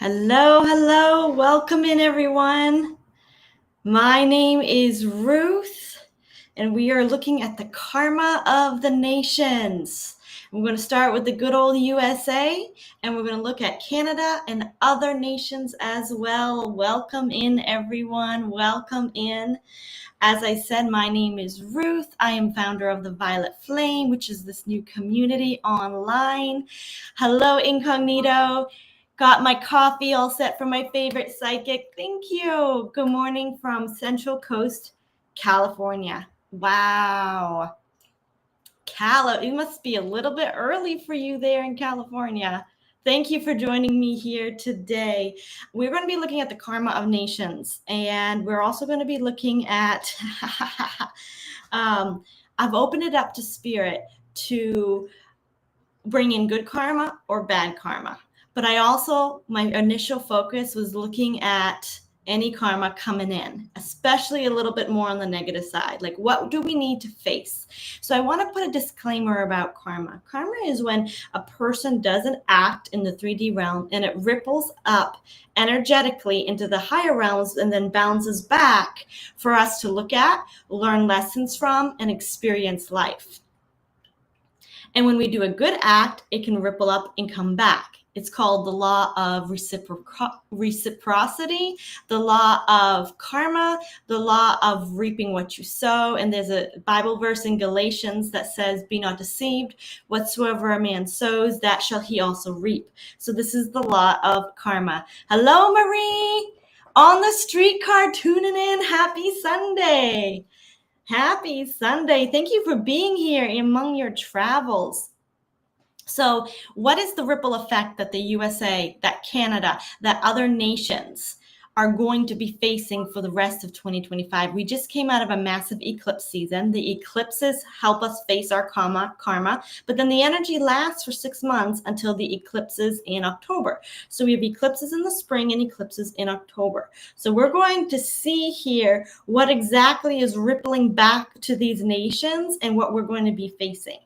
Hello, hello. Welcome in, everyone. My name is Ruth, and we are looking at the karma of the nations. We're going to start with the good old USA, and we're going to look at Canada and other nations as well. Welcome in, everyone. Welcome in. As I said, my name is Ruth. I am founder of the Violet Flame, which is this new community online. Hello, Incognito. Got my coffee all set for my favorite psychic. Thank you. Good morning from Central Coast, California. Wow. It must be a little bit early for you there in California. Thank you for joining me here today. We're going to be looking at the karma of nations, and we're also going to be looking at, I've opened it up to spirit to bring in good karma or bad karma. But my initial focus was looking at any karma coming in, especially a little bit more on the negative side. Like, what do we need to face? So I want to put a disclaimer about karma. Karma is when a person doesn't act in the 3D realm and it ripples up energetically into the higher realms and then bounces back for us to look at, learn lessons from, and experience life. And when we do a good act, it can ripple up and come back. It's called the law of reciprocity, the law of karma, the law of reaping what you sow. And there's a Bible verse in Galatians that says, "Be not deceived, whatsoever a man sows, that shall he also reap." So this is the law of karma. Hello, Marie, on the streetcar tuning in. Happy Sunday. Happy Sunday. Thank you for being here among your travels. So what is the ripple effect that the USA, that Canada, that other nations are going to be facing for the rest of 2025? We just came out of a massive eclipse season. The eclipses help us face our karma, but then the energy lasts for 6 months until the eclipses in October. So we have eclipses in the spring and eclipses in October. So we're going to see here what exactly is rippling back to these nations and what we're going to be facing.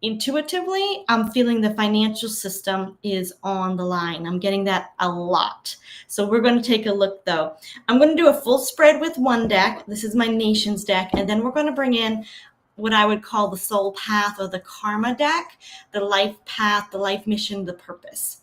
Intuitively, I'm feeling the financial system is on the line. I'm getting that a lot. So we're going to take a look, though. I'm going to do a full spread with one deck. This is my nations deck. And then we're going to bring in what I would call the soul path or the karma deck, the life path, the life mission, the purpose.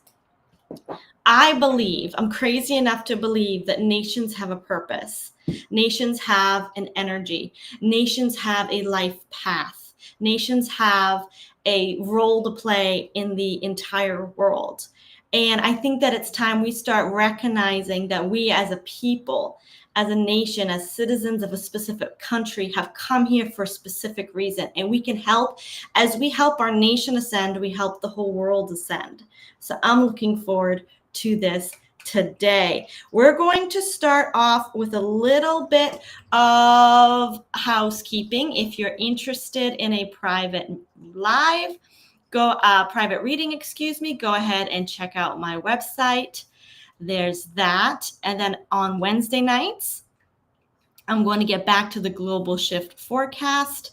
I'm crazy enough to believe that nations have a purpose. Nations have an energy. Nations have a life path. Nations have a role to play in the entire world. And I think that it's time we start recognizing that we as a people, as a nation, as citizens of a specific country have come here for a specific reason. And we can help. As we help our nation ascend, we help the whole world ascend. So I'm looking forward to this today. We're going to start off with a little bit of housekeeping. If you're interested in a private private reading, go ahead and check out my website. There's that. And then on Wednesday nights, I'm going to get back to the global shift forecast.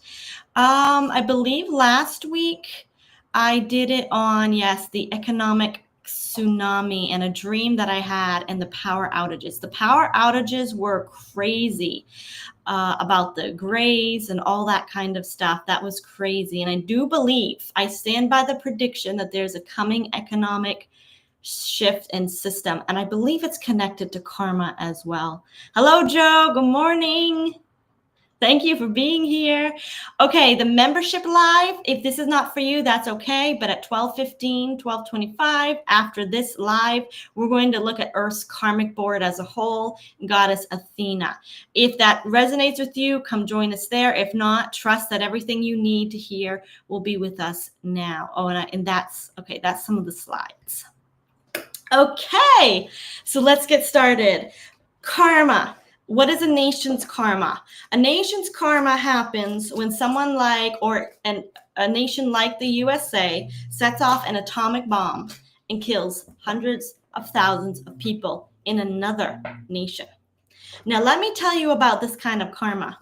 I believe last week I did it on, the economic tsunami and a dream that I had and the power outages. The power outages were crazy about the grays and all that kind of stuff. That was crazy. And I stand by the prediction that there's a coming economic shift and system. And I believe it's connected to karma as well. Hello, Joe. Good morning. Thank you for being here. Okay, the membership live, if this is not for you, that's okay. But at 12:15, 12:25, after this live, we're going to look at Earth's karmic board as a whole, Goddess Athena. If that resonates with you, come join us there. If not, trust that everything you need to hear will be with us now. That's some of the slides. Okay, so let's get started. Karma. What is a nation's karma? A nation's karma happens when someone a nation like the USA sets off an atomic bomb and kills hundreds of thousands of people in another nation. Now, let me tell you about this kind of karma.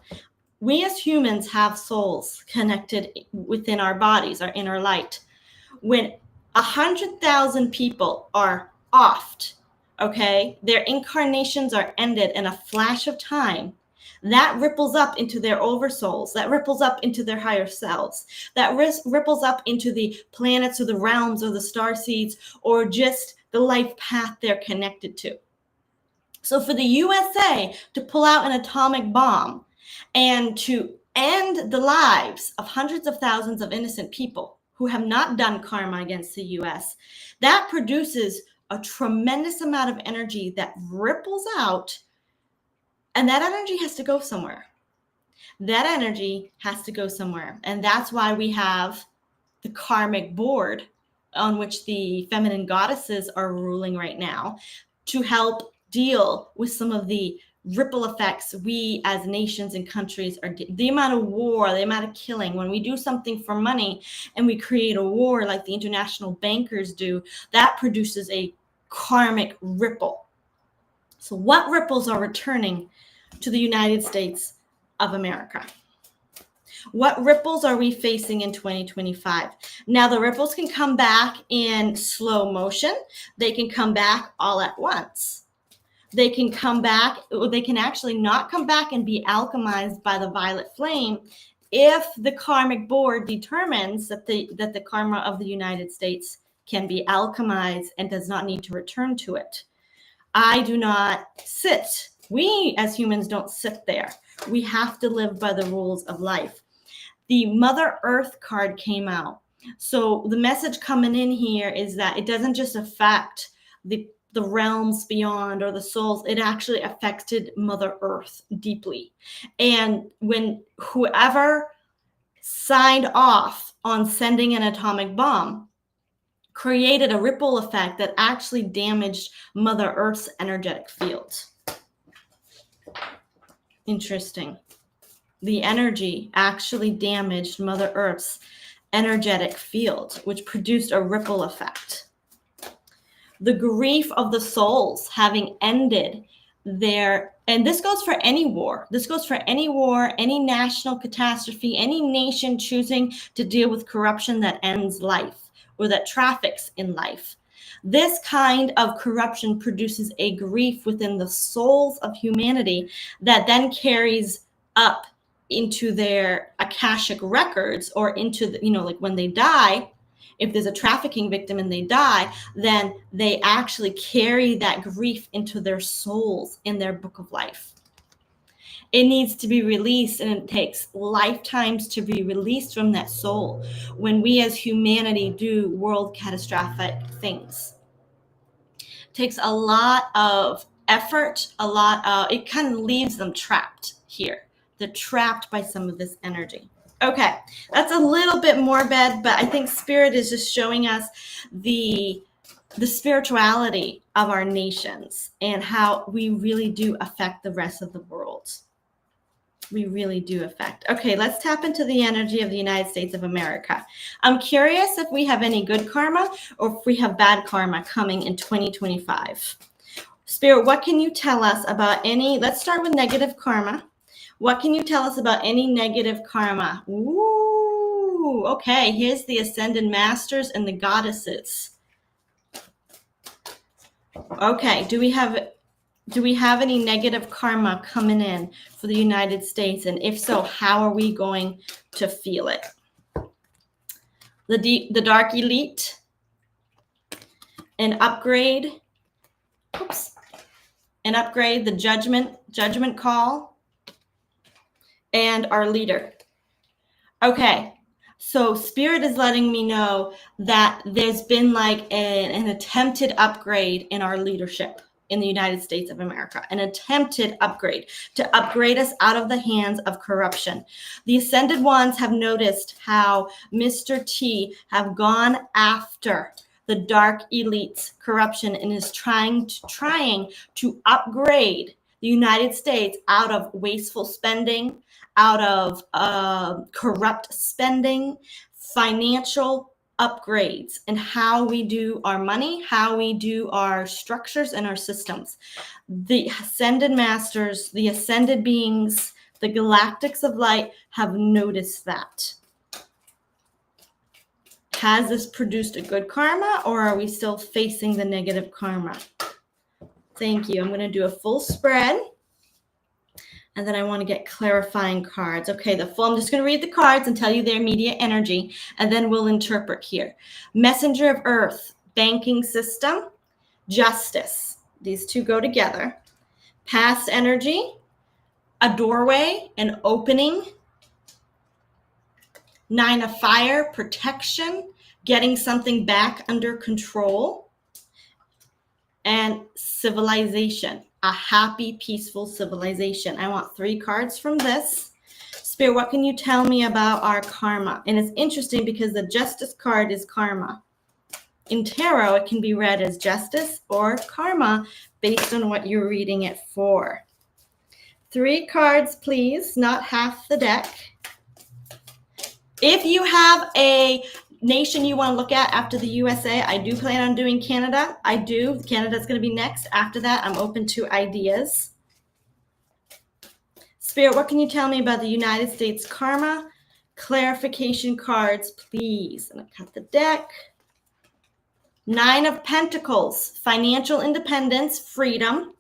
We as humans have souls connected within our bodies, our inner light. When 100,000 people are offed okay, their incarnations are ended in a flash of time, that ripples up into their oversouls, that ripples up into their higher selves, that ripples up into the planets or the realms or the star seeds or just the life path they're connected to. So for the USA to pull out an atomic bomb and to end the lives of hundreds of thousands of innocent people who have not done karma against the US, that produces a tremendous amount of energy that ripples out, and that energy has to go somewhere. That energy has to go somewhere. And that's why we have the karmic board on which the feminine goddesses are ruling right now to help deal with some of the ripple effects we as nations and countries are the amount of war, the amount of killing. When we do something for money and we create a war like the international bankers do, that produces a karmic ripple. So what ripples are returning to the United States of America? What ripples are we facing in 2025? Now, the ripples can come back in slow motion. They can come back all at once. They can come back, or they can actually not come back and be alchemized by the violet flame if the karmic board determines that the karma of the United States can be alchemized and does not need to return to it. I do not sit. We as humans don't sit there. We have to live by the rules of life. The Mother Earth card came out. So the message coming in here is that it doesn't just affect the realms beyond or the souls. It actually affected Mother Earth deeply. And when whoever signed off on sending an atomic bomb created a ripple effect that actually damaged Mother Earth's energetic field. Interesting. The energy actually damaged Mother Earth's energetic field, which produced a ripple effect. The grief of the souls having ended their, and this goes for any war. This goes for any war, any national catastrophe, any nation choosing to deal with corruption that ends life or that traffics in life. This kind of corruption produces a grief within the souls of humanity that then carries up into their Akashic records or into the, like when they die, if there's a trafficking victim and they die, then they actually carry that grief into their souls in their book of life. It needs to be released, and it takes lifetimes to be released from that soul when we as humanity do world catastrophic things. It takes a lot of effort, it kind of leaves them trapped here. They're trapped by some of this energy. Okay, that's a little bit morbid, but I think Spirit is just showing us the spirituality of our nations and how we really do affect the rest of the world. We really do affect. Okay, let's tap into the energy of the United States of America. I'm curious if we have any good karma or if we have bad karma coming in 2025. Spirit, what can you tell us about any, let's start with negative karma. What can you tell us about any negative karma? Ooh, okay, here's the Ascended Masters and the Goddesses. Okay, do we have any negative karma coming in for the United States? And if so, how are we going to feel it? The Dark Elite, an upgrade, the judgment call, and our leader. Okay, so Spirit is letting me know that there's been like an attempted upgrade in our leadership in the United States of America, an attempted upgrade to upgrade us out of the hands of corruption. The Ascended Ones have noticed how Mr. T have gone after the Dark Elite's corruption and is trying to upgrade the United States out of wasteful spending, out of corrupt spending, financial upgrades, and how we do our money, how we do our structures and our systems. The Ascended Masters, the Ascended Beings, the Galactics of Light have noticed that. Has this produced a good karma, or are we still facing the negative karma? Thank you. I'm going to do a full spread. And then I want to get clarifying cards. Okay, I'm just going to read the cards and tell you their immediate energy, and then we'll interpret here. Messenger of Earth, banking system, justice. These two go together. Past energy, a doorway, an opening. Nine of Fire, protection, getting something back under control. And civilization, a happy, peaceful civilization. I want 3 cards from this. Spirit, what can you tell me about our karma? And it's interesting because the Justice card is karma. In tarot, it can be read as justice or karma based on what you're reading it for. 3 cards, please, not half the deck. If you have a nation you want to look at after the USA, I do plan on doing Canada. I do. Canada's going to be next. After that, I'm open to ideas. Spirit, what can you tell me about the United States karma? Clarification cards, please. I'm going to cut the deck. 9 of Pentacles, financial independence, freedom.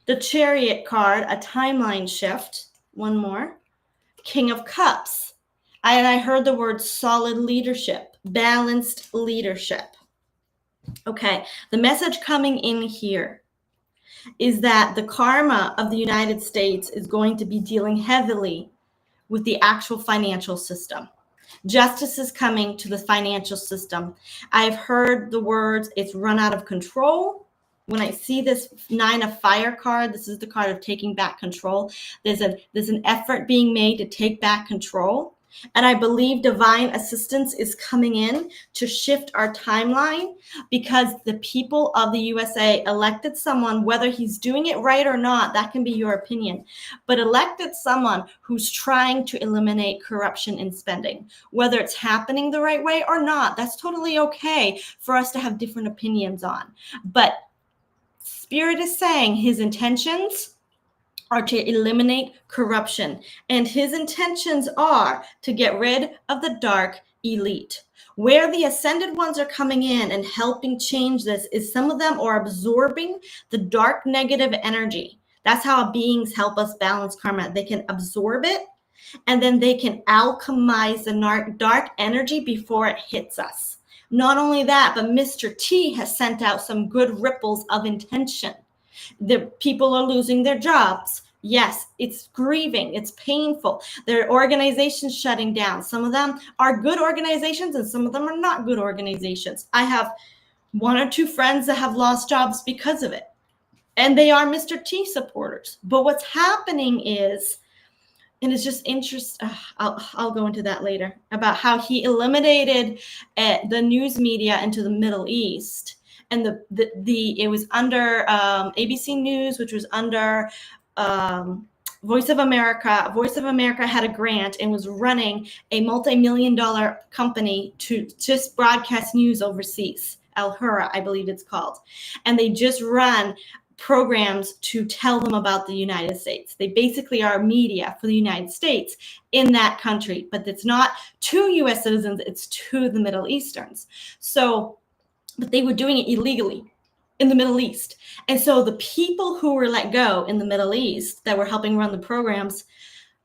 The Chariot card, a timeline shift. One more. King of Cups. I heard the word solid leadership, balanced leadership. Okay, the message coming in here is that the karma of the United States is going to be dealing heavily with the actual financial system. Justice is coming to the financial system. I've heard the words, it's run out of control. When I see this 9 of Fire card, this is the card of taking back control. There's an effort being made to take back control. And I believe divine assistance is coming in to shift our timeline because the people of the USA elected someone, whether he's doing it right or not, that can be your opinion, but elected someone who's trying to eliminate corruption in spending. Whether it's happening the right way or not, that's totally okay for us to have different opinions on. But Spirit is saying his intentions are to eliminate corruption, and his intentions are to get rid of the dark elite. Where the ascended ones are coming in and helping change this is some of them are absorbing the dark negative energy. That's how beings help us balance karma. They can absorb it, and then they can alchemize the dark energy before it hits us. Not only that, but Mr. T has sent out some good ripples of intention. The people are losing their jobs. Yes, it's grieving. It's painful. There are organizations shutting down. Some of them are good organizations and some of them are not good organizations. I have 1 or 2 friends that have lost jobs because of it. And they are Mr. T supporters. But what's happening is, and it's just interesting, I'll go into that later, about how he eliminated the news media into the Middle East. And it was under ABC News, which was under Voice of America. Voice of America had a grant and was running a multi-million-dollar company to just broadcast news overseas. Al Hura, I believe it's called. And they just run programs to tell them about the United States. They basically are media for the United States in that country, but it's not to U.S. citizens, it's to the Middle Easterns. So, but they were doing it illegally in the Middle East. And so the people who were let go in the Middle East that were helping run the programs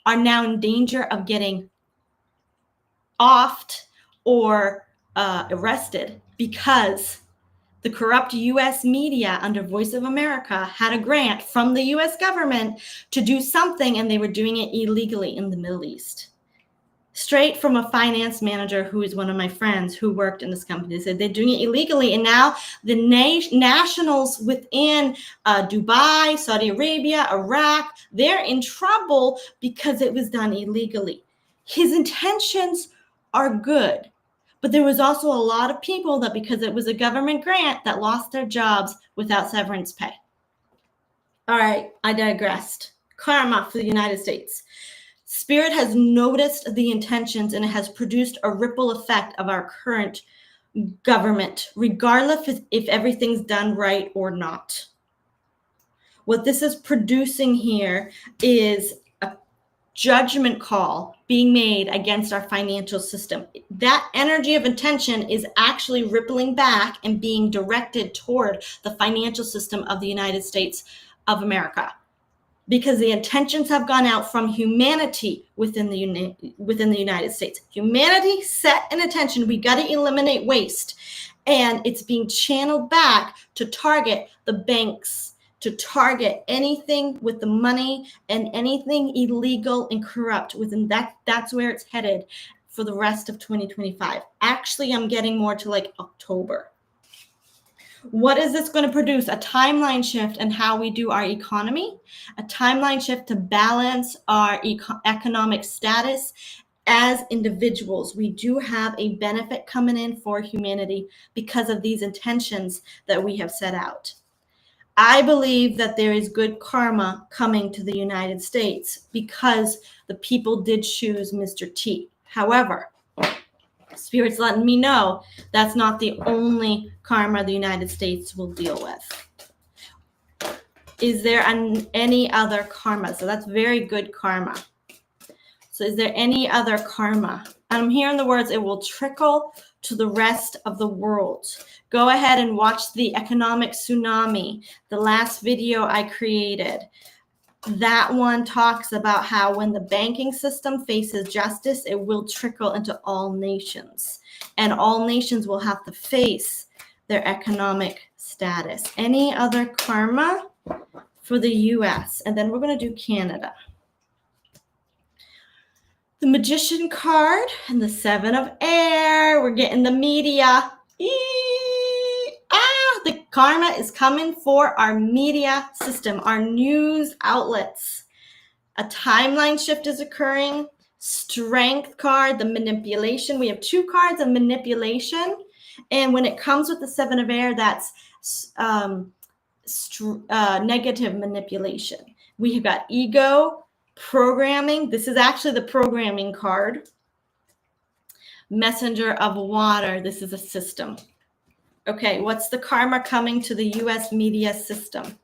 are now in danger of getting offed or arrested because the corrupt U.S. media under Voice of America had a grant from the U.S. government to do something, and they were doing it illegally in the Middle East. Straight from a finance manager who is one of my friends who worked in this company. They said they're doing it illegally, and now the nationals within Dubai, Saudi Arabia, Iraq, they're in trouble because it was done illegally. His intentions are good. But there was also a lot of people that, because it was a government grant, that lost their jobs without severance pay. All right, I digressed. Karma for the United States. Spirit has noticed the intentions and it has produced a ripple effect of our current government, regardless if everything's done right or not. What this is producing here is a judgment call being made against our financial system. That energy of intention is actually rippling back and being directed toward the financial system of the United States of America, because the intentions have gone out from humanity within the United States. Humanity set an intention, we got to eliminate waste, and it's being channeled back to target the banks, to target anything with the money and anything illegal and corrupt within that. That's where it's headed for the rest of 2025. Actually, I'm getting more to like October. What is this going to produce? A timeline shift in how we do our economy, a timeline shift to balance our economic status as individuals. We do have a benefit coming in for humanity because of these intentions that we have set out. I believe that there is good karma coming to the United States because the people did choose Mr. T. However, Spirit's letting me know that's not the only karma the United States will deal with. Is there any other karma? So that's very good karma. So is there any other karma? I'm hearing the words, it will trickle to the rest of the world. Go ahead and watch the economic tsunami, the last video I created. That one talks about how when the banking system faces justice, it will trickle into all nations. And all nations will have to face their economic status. Any other karma for the US? And then we're going to do Canada. The Magician card and the Seven of Air. We're getting the media. The karma is coming for our media system, our news outlets. A timeline shift is occurring. Strength card, the manipulation. We have two cards of manipulation. And when it comes with the Seven of Air, that's negative manipulation. We have got ego, programming. This is actually the programming card. Messenger of water. This is a system. Okay, what's the karma coming to the US media system?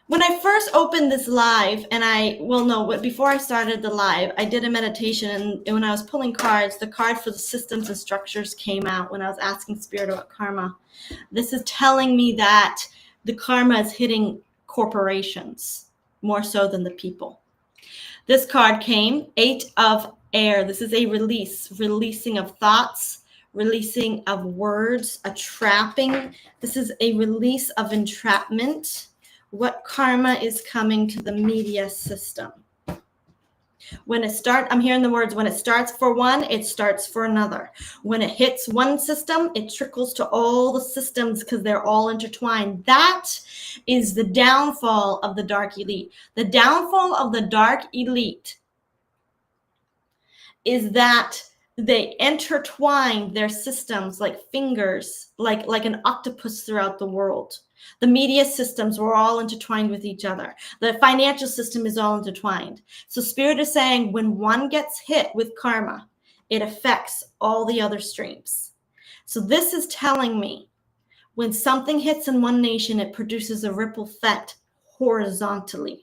When I first opened this live, before I started the live, I did a meditation, and when I was pulling cards, the card for the systems and structures came out when I was asking Spirit about karma. This is telling me that the karma is hitting corporations more so than the people. This card came, Eight of Air. This is a releasing of thoughts, releasing of words, a trapping. This is a release of entrapment. What karma is coming to the media system? When it starts, I'm hearing the words, when it starts for one, it starts for another. When it hits one system, it trickles to all the systems because they're all intertwined. That is the downfall of the dark elite. The downfall of the dark elite is that they intertwine their systems like fingers, like an octopus throughout the world. The media systems were all intertwined with each other. The financial system is all intertwined. So Spirit is saying when one gets hit with karma, it affects all the other streams. So this is telling me when something hits in one nation, it produces a ripple effect horizontally.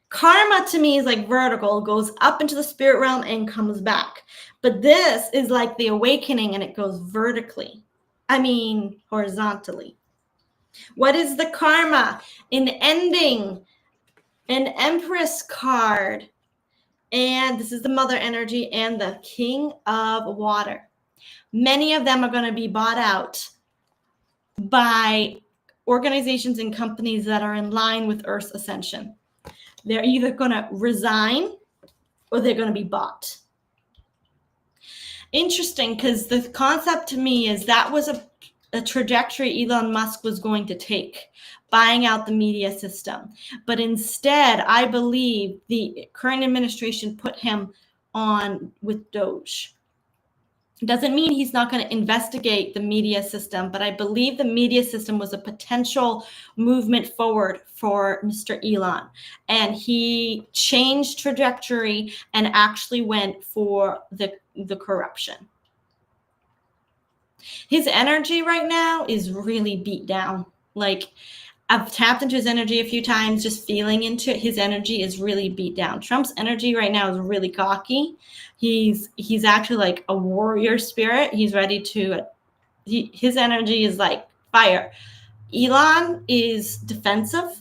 Karma to me is like vertical, goes up into the spirit realm and comes back. But this is like the awakening and it goes horizontally. What is the karma in ending? An Empress card. And this is the mother energy and the King of Water. Many of them are going to be bought out by organizations and companies that are in line with Earth's ascension. They're either going to resign or they're going to be bought. Interesting, because the concept to me is that was a trajectory Elon Musk was going to take, buying out the media system. But instead, I believe the current administration put him on with Doge. It doesn't mean he's not going to investigate the media system, but I believe the media system was a potential movement forward for Mr. Elon. And he changed trajectory and actually went for the corruption. His energy right now is really beat down. Like, I've tapped into his energy a few times, just feeling into it. His energy is really beat down. Trump's energy right now is really cocky. He's actually like a warrior spirit. He's ready to, his energy is like fire. Elon is defensive.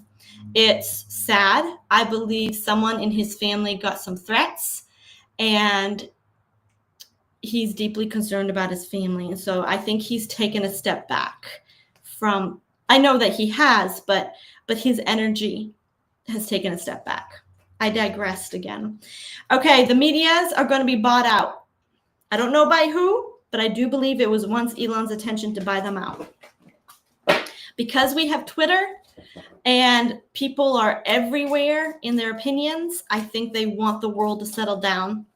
It's sad. I believe someone in his family got some threats, and he's deeply concerned about his family. And so I think he's taken a step back from, I know that he has, but his energy has taken a step back. I digressed again. Okay, the medias are going to be bought out. I don't know by who, but I do believe it was once Elon's intention to buy them out. Because we have Twitter and people are everywhere in their opinions, I think they want the world to settle down.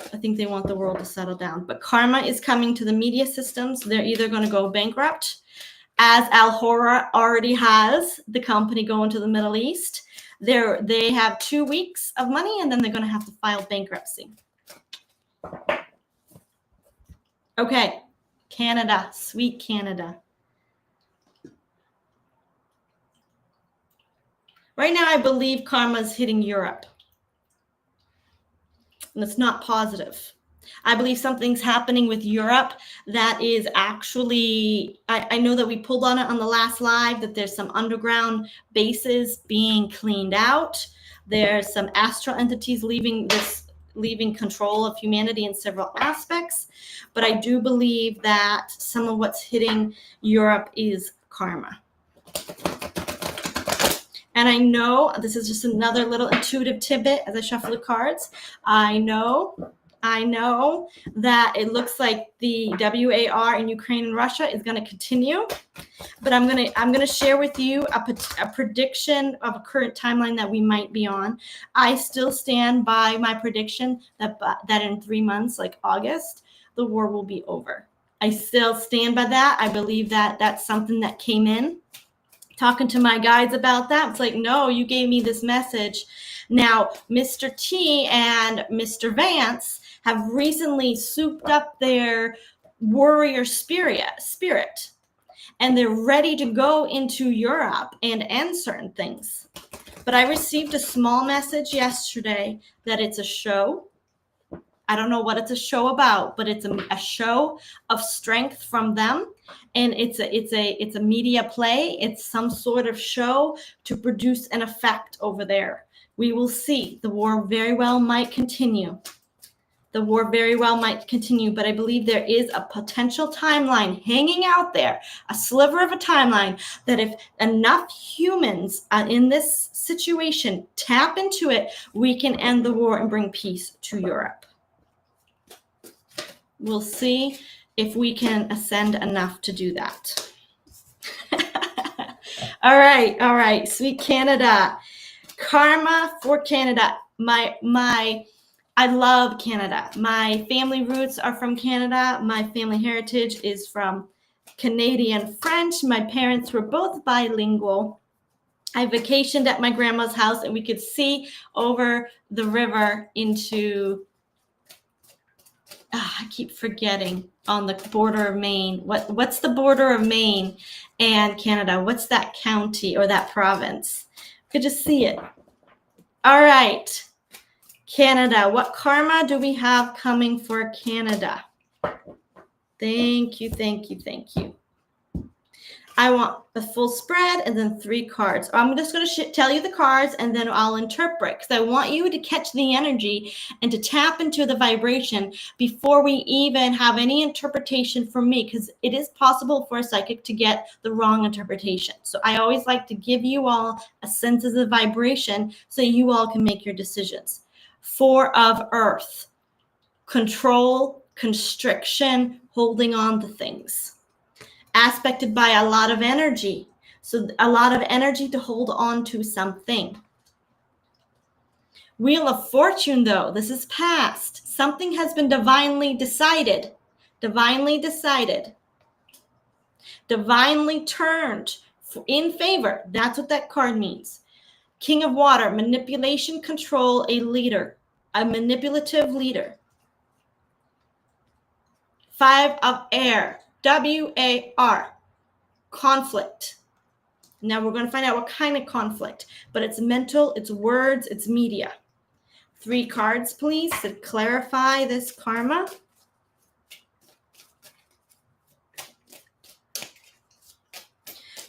But karma is coming to the media systems. They're either going to go bankrupt, as Al Hora already has the company going to the Middle East. They have 2 weeks of money, and then they're going to have to file bankruptcy. Okay, Canada, sweet Canada. Right now, I believe karma is hitting Europe. And it's not positive. I believe something's happening with Europe that is actually, I know that we pulled on it on the last live, that there's some underground bases being cleaned out. There's some astral entities leaving control of humanity in several aspects. But I do believe that some of what's hitting Europe is karma. And I know this is just another little intuitive tidbit as I shuffle the cards. I know that it looks like the WAR in Ukraine and Russia is going to continue, but I'm going to share with you a prediction of a current timeline that we might be on. I still stand by my prediction that in 3 months, like August, the war will be over. I still stand by that. I believe that that's something that came in. Talking to my guides about that, it's like, no, you gave me this message. Now, Mr. T and Mr. Vance have recently souped up their warrior spirit, and they're ready to go into Europe and end certain things. But I received a small message yesterday that it's a show. I don't know what it's a show about, but it's a show of strength from them. And it's a media play. It's some sort of show to produce an effect over there. We will see. The war very well might continue. But I believe there is a potential timeline hanging out there, a sliver of a timeline, that if enough humans in this situation tap into it, we can end the war and bring peace to Europe. We'll see if we can ascend enough to do that. All right, sweet Canada. Karma for Canada. I love Canada. My family roots are from Canada. My family heritage is from Canadian French. My parents were both bilingual. I vacationed at my grandma's house, and we could see over the river into, I keep forgetting, on the border of Maine. What's the border of Maine and Canada? What's that county or that province? You could just see it. All right, Canada. What karma do we have coming for Canada? Thank you. I want the full spread and then 3 cards. I'm just going to tell you the cards, and then I'll interpret, because I want you to catch the energy and to tap into the vibration before we even have any interpretation from me, because it is possible for a psychic to get the wrong interpretation. So I always like to give you all a sense of the vibration so you all can make your decisions. 4 of Earth. Control, constriction, holding on to things. Aspected by a lot of energy. So a lot of energy to hold on to something. Wheel of Fortune, though, this is past. Something has been divinely decided. Divinely turned in favor. That's what that card means. King of Water, manipulation, control, a leader. A manipulative leader. 5 of Air. WAR, conflict. Now we're going to find out what kind of conflict, but it's mental, it's words, it's media. 3 cards, please, to clarify this karma.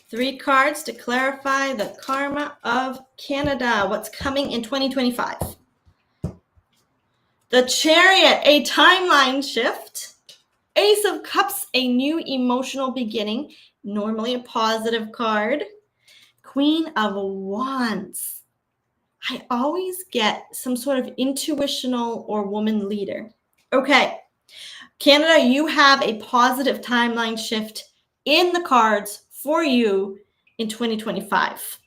Three cards to clarify the karma of Canada. What's coming in 2025? The Chariot, a timeline shift. Ace of Cups, a new emotional beginning. Normally a positive card. Queen of Wands. I always get some sort of intuitional or woman leader. Okay, Canada, you have a positive timeline shift in the cards for you in 2025.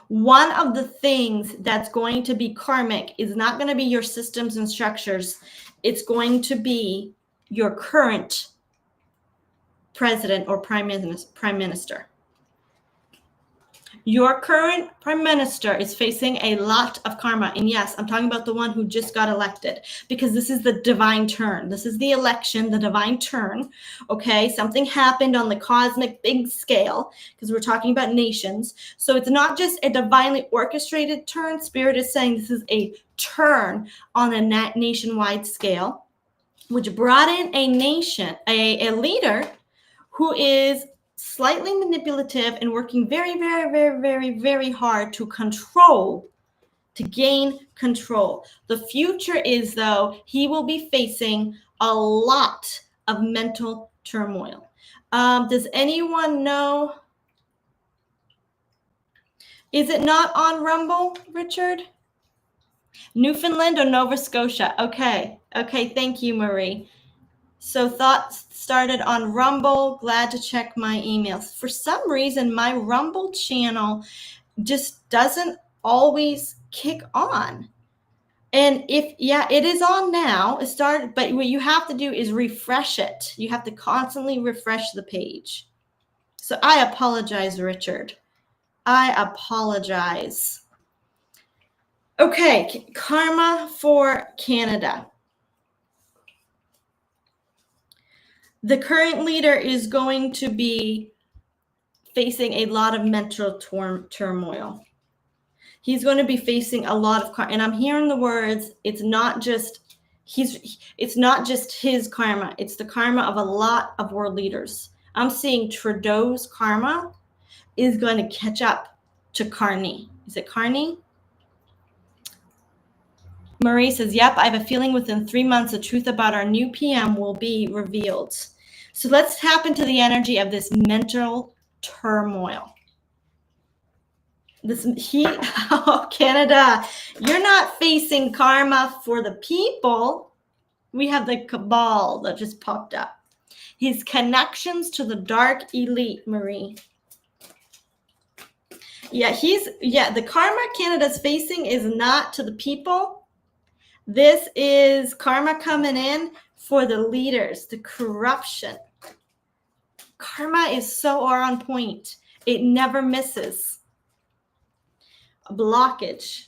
One of the things that's going to be karmic is not going to be your systems and structures. It's going to be your current president or prime minister. Your current prime minister is facing a lot of karma. And yes, I'm talking about the one who just got elected, because this is the divine turn. This is the election, the divine turn. Okay, something happened on the cosmic big scale, because we're talking about nations. So it's not just a divinely orchestrated turn. Spirit is saying this is a turn on a nationwide scale, which brought in a nation, a leader who is slightly manipulative and working very, very, very, very, very hard to gain control. The future is, though, he will be facing a lot of mental turmoil. Does anyone know? Is it not on Rumble, Richard? Newfoundland or Nova Scotia? Okay, thank you, Marie. So thoughts started on Rumble. Glad to check my emails. For some reason, my Rumble channel just doesn't always kick on. And it is on now. It started, but what you have to do is refresh it. You have to constantly refresh the page. So I apologize, Richard. I apologize. Okay, karma for Canada. The current leader is going to be facing a lot of mental turmoil. He's going to be facing a lot of karma. And I'm hearing the words, it's not just his karma. It's the karma of a lot of world leaders. I'm seeing Trudeau's karma is going to catch up to Carney. Is it Carney? Marie says, yep, I have a feeling within 3 months the truth about our new PM will be revealed. So let's tap into the energy of this mental turmoil. Canada, you're not facing karma for the people. We have the cabal that just popped up. His connections to the dark elite, Marie. The karma Canada's facing is not to the people. This is karma coming in for the leaders, the corruption. Karma is so on point. It never misses. A blockage.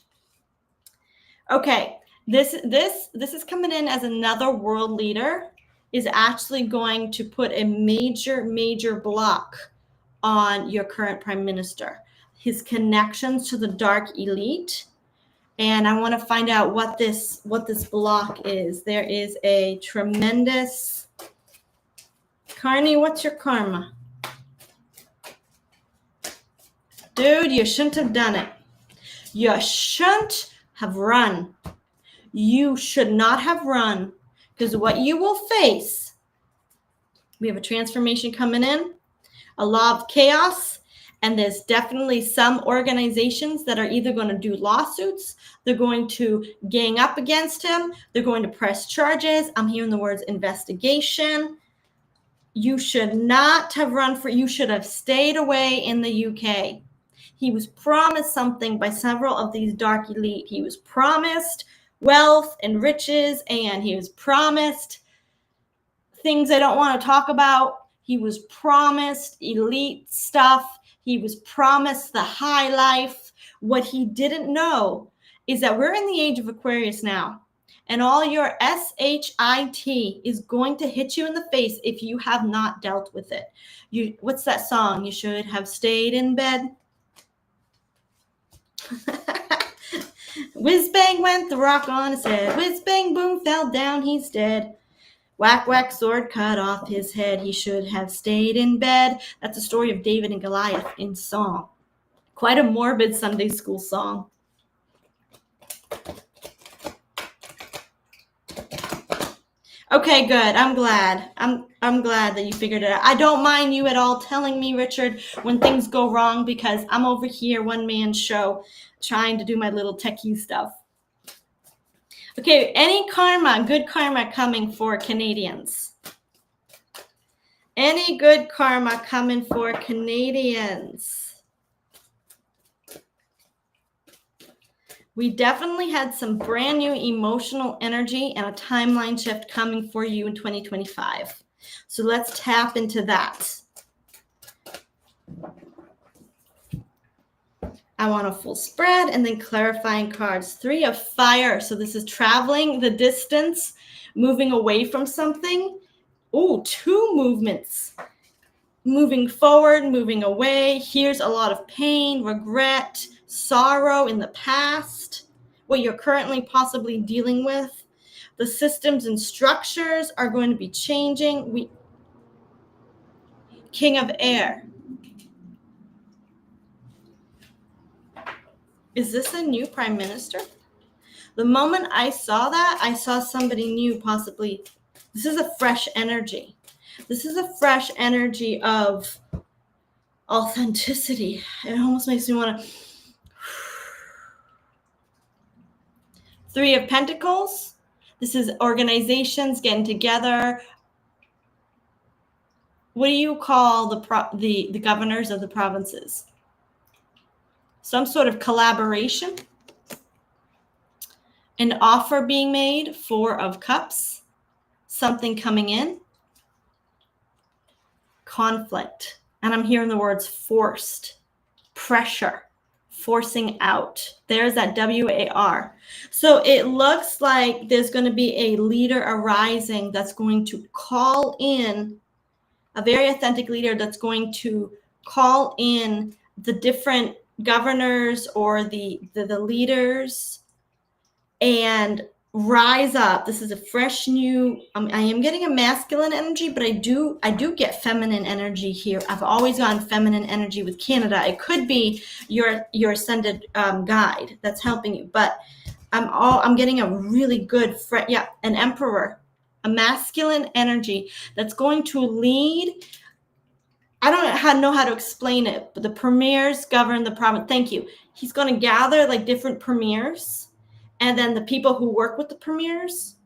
Okay, this is coming in as another world leader is actually going to put a major block on your current prime minister. His connections to the dark elite. And I want to find out what this block is. There is a tremendous... Carney, what's your karma? Dude, you shouldn't have done it. You shouldn't have run. You should not have run, because what you will face, we have a transformation coming in, a law of chaos, and there's definitely some organizations that are either going to do lawsuits, they're going to gang up against him, they're going to press charges. I'm hearing the words investigation. You should not have run you should have stayed away in the UK. He was promised something by several of these dark elite. He was promised wealth and riches, and he was promised things I don't want to talk about. He was promised elite stuff. He was promised the high life. What he didn't know is that we're in the age of Aquarius now. And all your SHIT is going to hit you in the face if you have not dealt with it. What's that song? You should have stayed in bed. Whiz bang went the rock on his head. Whiz bang boom fell down, he's dead. Whack whack sword cut off his head. He should have stayed in bed. That's the story of David and Goliath in song. Quite a morbid Sunday school song. Okay, good. I'm glad. I'm glad that you figured it out. I don't mind you at all telling me, Richard, when things go wrong, because I'm over here, one-man show, trying to do my little techie stuff. Okay, any karma, good karma coming for Canadians? Any good karma coming for Canadians? We definitely had some brand new emotional energy and a timeline shift coming for you in 2025. So let's tap into that. I want a full spread and then clarifying cards. 3 of fire. So this is traveling the distance, moving away from something. Ooh, 2 movements. Moving forward, moving away. Here's a lot of pain, regret, sorrow in the past, what you're currently possibly dealing with. The systems and structures are going to be changing. King of Air. Is this a new prime minister? The moment I saw that, I saw somebody new possibly. This is a fresh energy. This is a fresh energy of authenticity. It almost makes me want to. 3 of Pentacles. This is organizations getting together. What do you call the governors of the provinces? Some sort of collaboration. An offer being made. 4 of Cups. Something coming in. Conflict. And I'm hearing the words forced. Pressure. Forcing out. There's that WAR. So it looks like there's going to be a leader arising that's going to call in, a very authentic leader that's going to call in the different governors or the leaders and rise up. This is a fresh new, I am getting a masculine energy, but I do get feminine energy here. I've always gone feminine energy with Canada. It could be your ascended guide that's helping you, but I'm getting a really good an emperor, a masculine energy that's going to lead. I don't know how to explain it, but the premiers govern the province. Thank you. He's going to gather like different premiers and then the people who work with the premiers,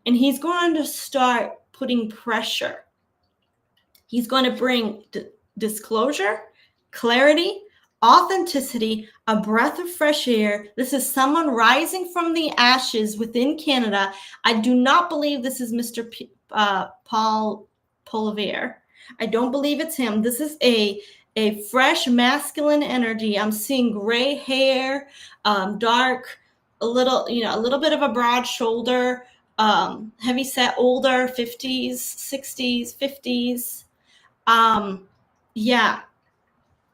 and he's going to start putting pressure. He's going to bring disclosure, clarity, authenticity, a breath of fresh air. This is someone rising from the ashes within Canada. I do not believe this is Mr. Paul Poilievre. I don't believe it's him. This is a fresh masculine energy. I'm seeing gray hair, dark, a little bit of a broad shoulder, heavy set, older, 50s, 60s, 50s. Yeah,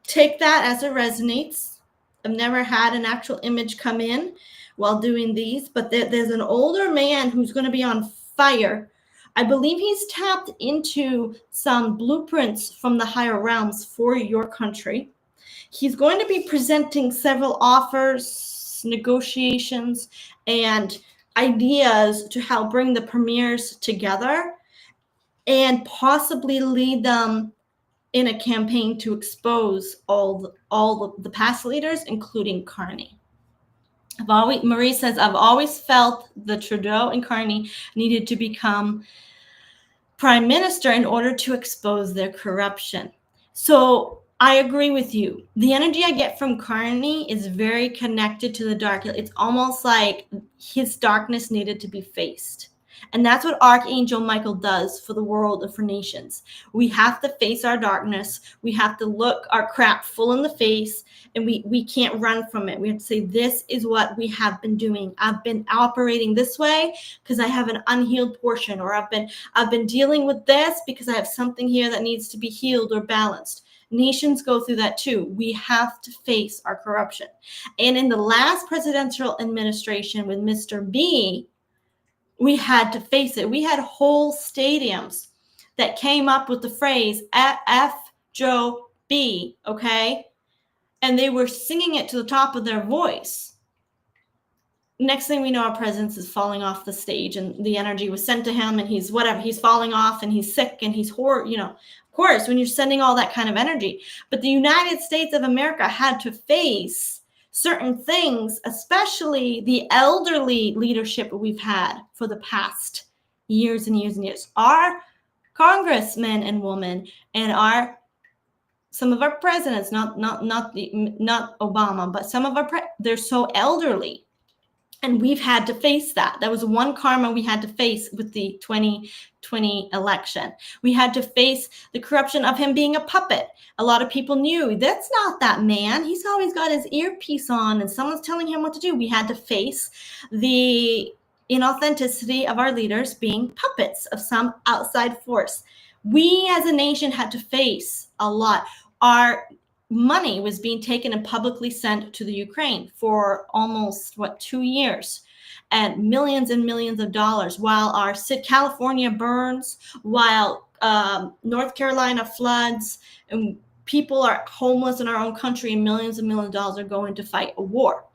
take that as it resonates. I've never had an actual image come in while doing these, but there's an older man who's going to be on fire. I believe he's tapped into some blueprints from the higher realms for your country. He's going to be presenting several offers, negotiations, and ideas to help bring the premiers together and possibly lead them in a campaign to expose all the past leaders, including Carney. Marie says, I've always felt the Trudeau and Carney needed to become prime minister in order to expose their corruption. So I agree with you. The energy I get from Carney is very connected to the dark. It's almost like his darkness needed to be faced. And that's what Archangel Michael does for the world and for nations. We have to face our darkness. We have to look our crap full in the face, and we can't run from it. We have to say, this is what we have been doing. I've been operating this way because I have an unhealed portion, or I've been dealing with this because I have something here that needs to be healed or balanced. Nations go through that too. We have to face our corruption. And in the last presidential administration with Mr. B, we had to face it. We had whole stadiums that came up with the phrase F Joe B, okay? And they were singing it to the top of their voice. Next thing we know, our president is falling off the stage, and the energy was sent to him, and he's falling off, and he's sick, and he's of course, when you're sending all that kind of energy. But the United States of America had to face certain things, especially the elderly leadership we've had for the past years and years and years. Our congressmen and women and some of our presidents, not Obama, but some of they're so elderly. And we've had to face that. That was one karma we had to face with the 2020 election. We had to face the corruption of him being a puppet. A lot of people knew that's not that man. He's always got his earpiece on and someone's telling him what to do. We had to face the inauthenticity of our leaders being puppets of some outside force. We as a nation had to face a lot. Our money was being taken and publicly sent to the Ukraine for almost 2 years, and millions of dollars, while our California burns, while North Carolina floods, and people are homeless in our own country, and millions of dollars are going to fight a war.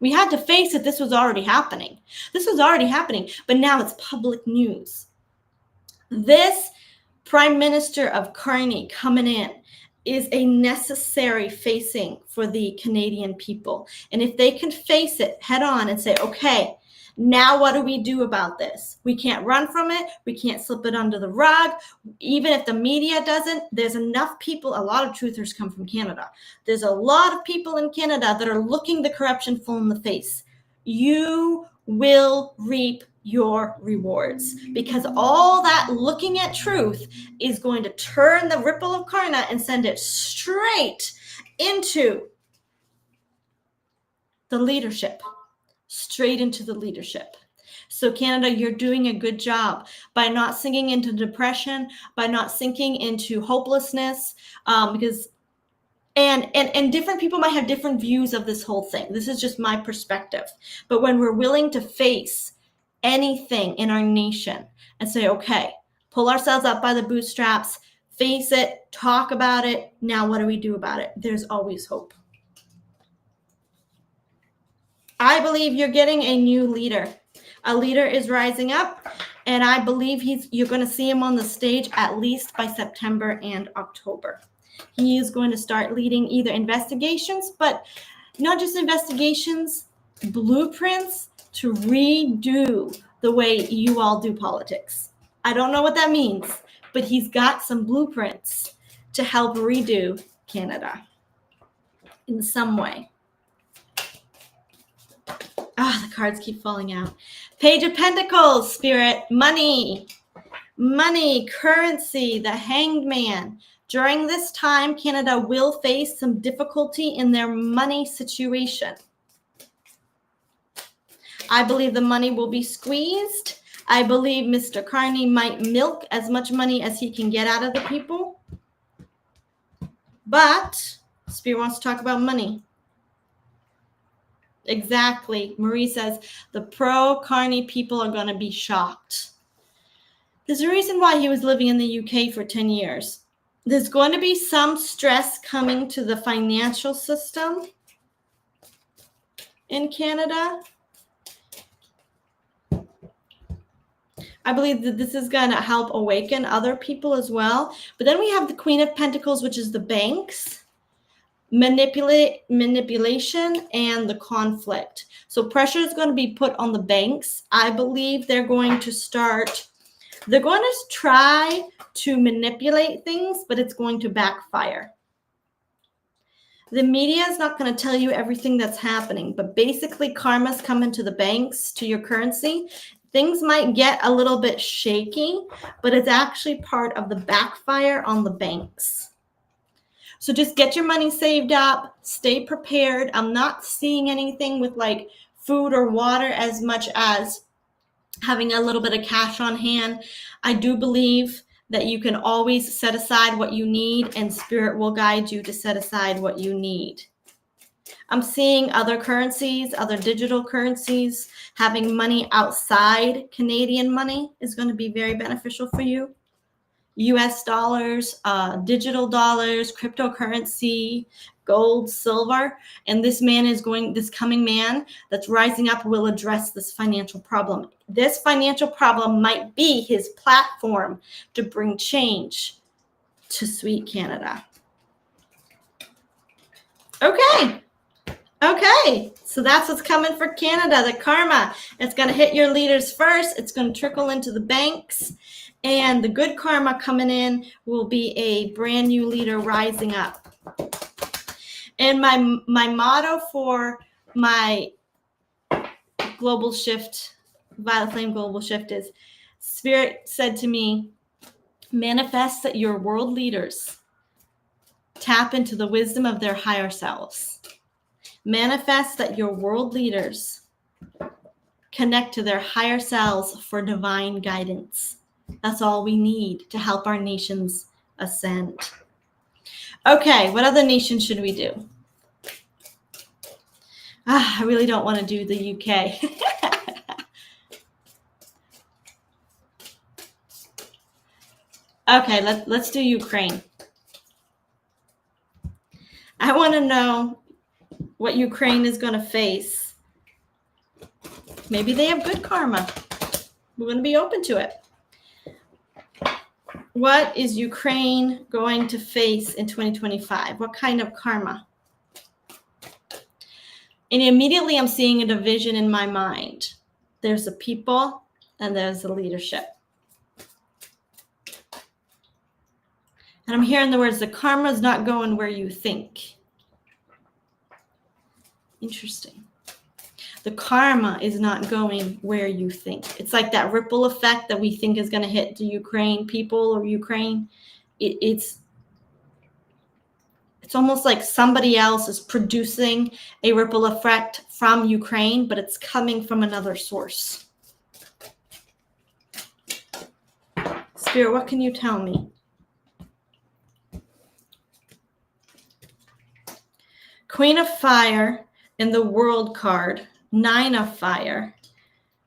We had to face it. This was already happening. But now it's public news. This Prime Minister of Carney coming in is a necessary facing for the Canadian people. And if they can face it head on and say, okay, now what do we do about this? We can't run from it. We can't slip it under the rug. Even if the media doesn't, there's enough people. A lot of truthers come from Canada. There's a lot of people in Canada that are looking the corruption full in the face. You will reap your rewards, because all that looking at truth is going to turn the ripple of karma and send it straight into the leadership. So Canada, you're doing a good job by not sinking into depression, by not sinking into hopelessness, because and different people might have different views of this whole thing. This is just my perspective. But when we're willing to face anything in our nation and say, okay, pull ourselves up by the bootstraps, face it, talk about it. Now, what do we do about it? There's always hope. I believe you're getting a new leader. A leader is rising up, and I believe you're going to see him on the stage at least by September and October. He is going to start leading either investigations, but not just investigations, blueprints to redo the way you all do politics. I don't know what that means, but he's got some blueprints to help redo Canada in some way. The cards keep falling out. Page of Pentacles, Spirit, money, currency, the Hanged Man. During this time, Canada will face some difficulty in their money situation. I believe the money will be squeezed. I believe Mr. Carney might milk as much money as he can get out of the people. But Spirit wants to talk about money. Exactly. Marie says the pro-Carney people are going to be shocked. There's a reason why he was living in the UK for 10 years. There's going to be some stress coming to the financial system in Canada. I believe that this is going to help awaken other people as well. But then we have the Queen of Pentacles, which is the banks, manipulation, and the conflict. So pressure is going to be put on the banks. I believe they're going to try to manipulate things, but it's going to backfire. The media is not going to tell you everything that's happening, but basically karma's coming to the banks, to your currency, Things might get a little bit shaky, but it's actually part of the backfire on the banks. So just get your money saved up, stay prepared. I'm not seeing anything with like food or water as much as having a little bit of cash on hand. I do believe that you can always set aside what you need, and Spirit will guide you to set aside what you need. I'm seeing other currencies, other digital currencies. Having money outside Canadian money is going to be very beneficial for you. US dollars, digital dollars, cryptocurrency, gold, silver. And this coming man that's rising up will address this financial problem. This financial problem might be his platform to bring change to sweet Canada. Okay, so that's what's coming for Canada, the karma. It's going to hit your leaders first. It's going to trickle into the banks. And the good karma coming in will be a brand new leader rising up. And my motto for my global shift, Violet Flame Global Shift, is Spirit said to me, manifest that your world leaders tap into the wisdom of their higher selves. Manifest that your world leaders connect to their higher selves for divine guidance. That's all we need to help our nations ascend. Okay, what other nation should we do? I really don't want to do the UK. Okay, let's do Ukraine. I want to know what Ukraine is going to face. Maybe they have good karma. We're going to be open to it. What is Ukraine going to face in 2025? What kind of karma? And immediately I'm seeing a division in my mind. There's the people and there's the leadership. And I'm hearing the words, the karma is not going where you think. Interesting. The karma is not going where you think. It's like that ripple effect that we think is going to hit the Ukraine people or Ukraine. It's almost like somebody else is producing a ripple effect from Ukraine, but it's coming from another source. Spirit, what can you tell me? Queen of Fire in the World card. 9 of Fire.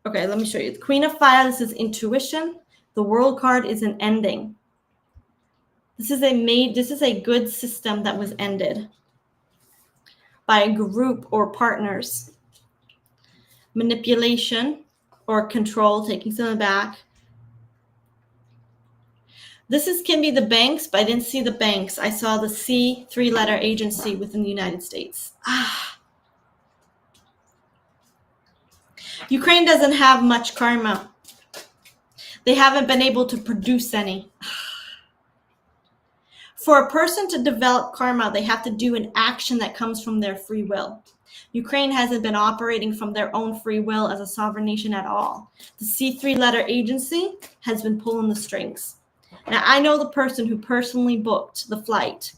Okay, let me show you. The Queen of Fire, this is intuition. The World card is an ending. This is a good system that was ended by a group or partners. Manipulation or control, taking something back. This can be the banks, but I didn't see the banks. I saw the C 3-letter agency within the United States. Ukraine doesn't have much karma. They haven't been able to produce any. For a person to develop karma, they have to do an action that comes from their free will. Ukraine hasn't been operating from their own free will as a sovereign nation at all. The C 3-letter agency has been pulling the strings. Now, I know the person who personally booked the flight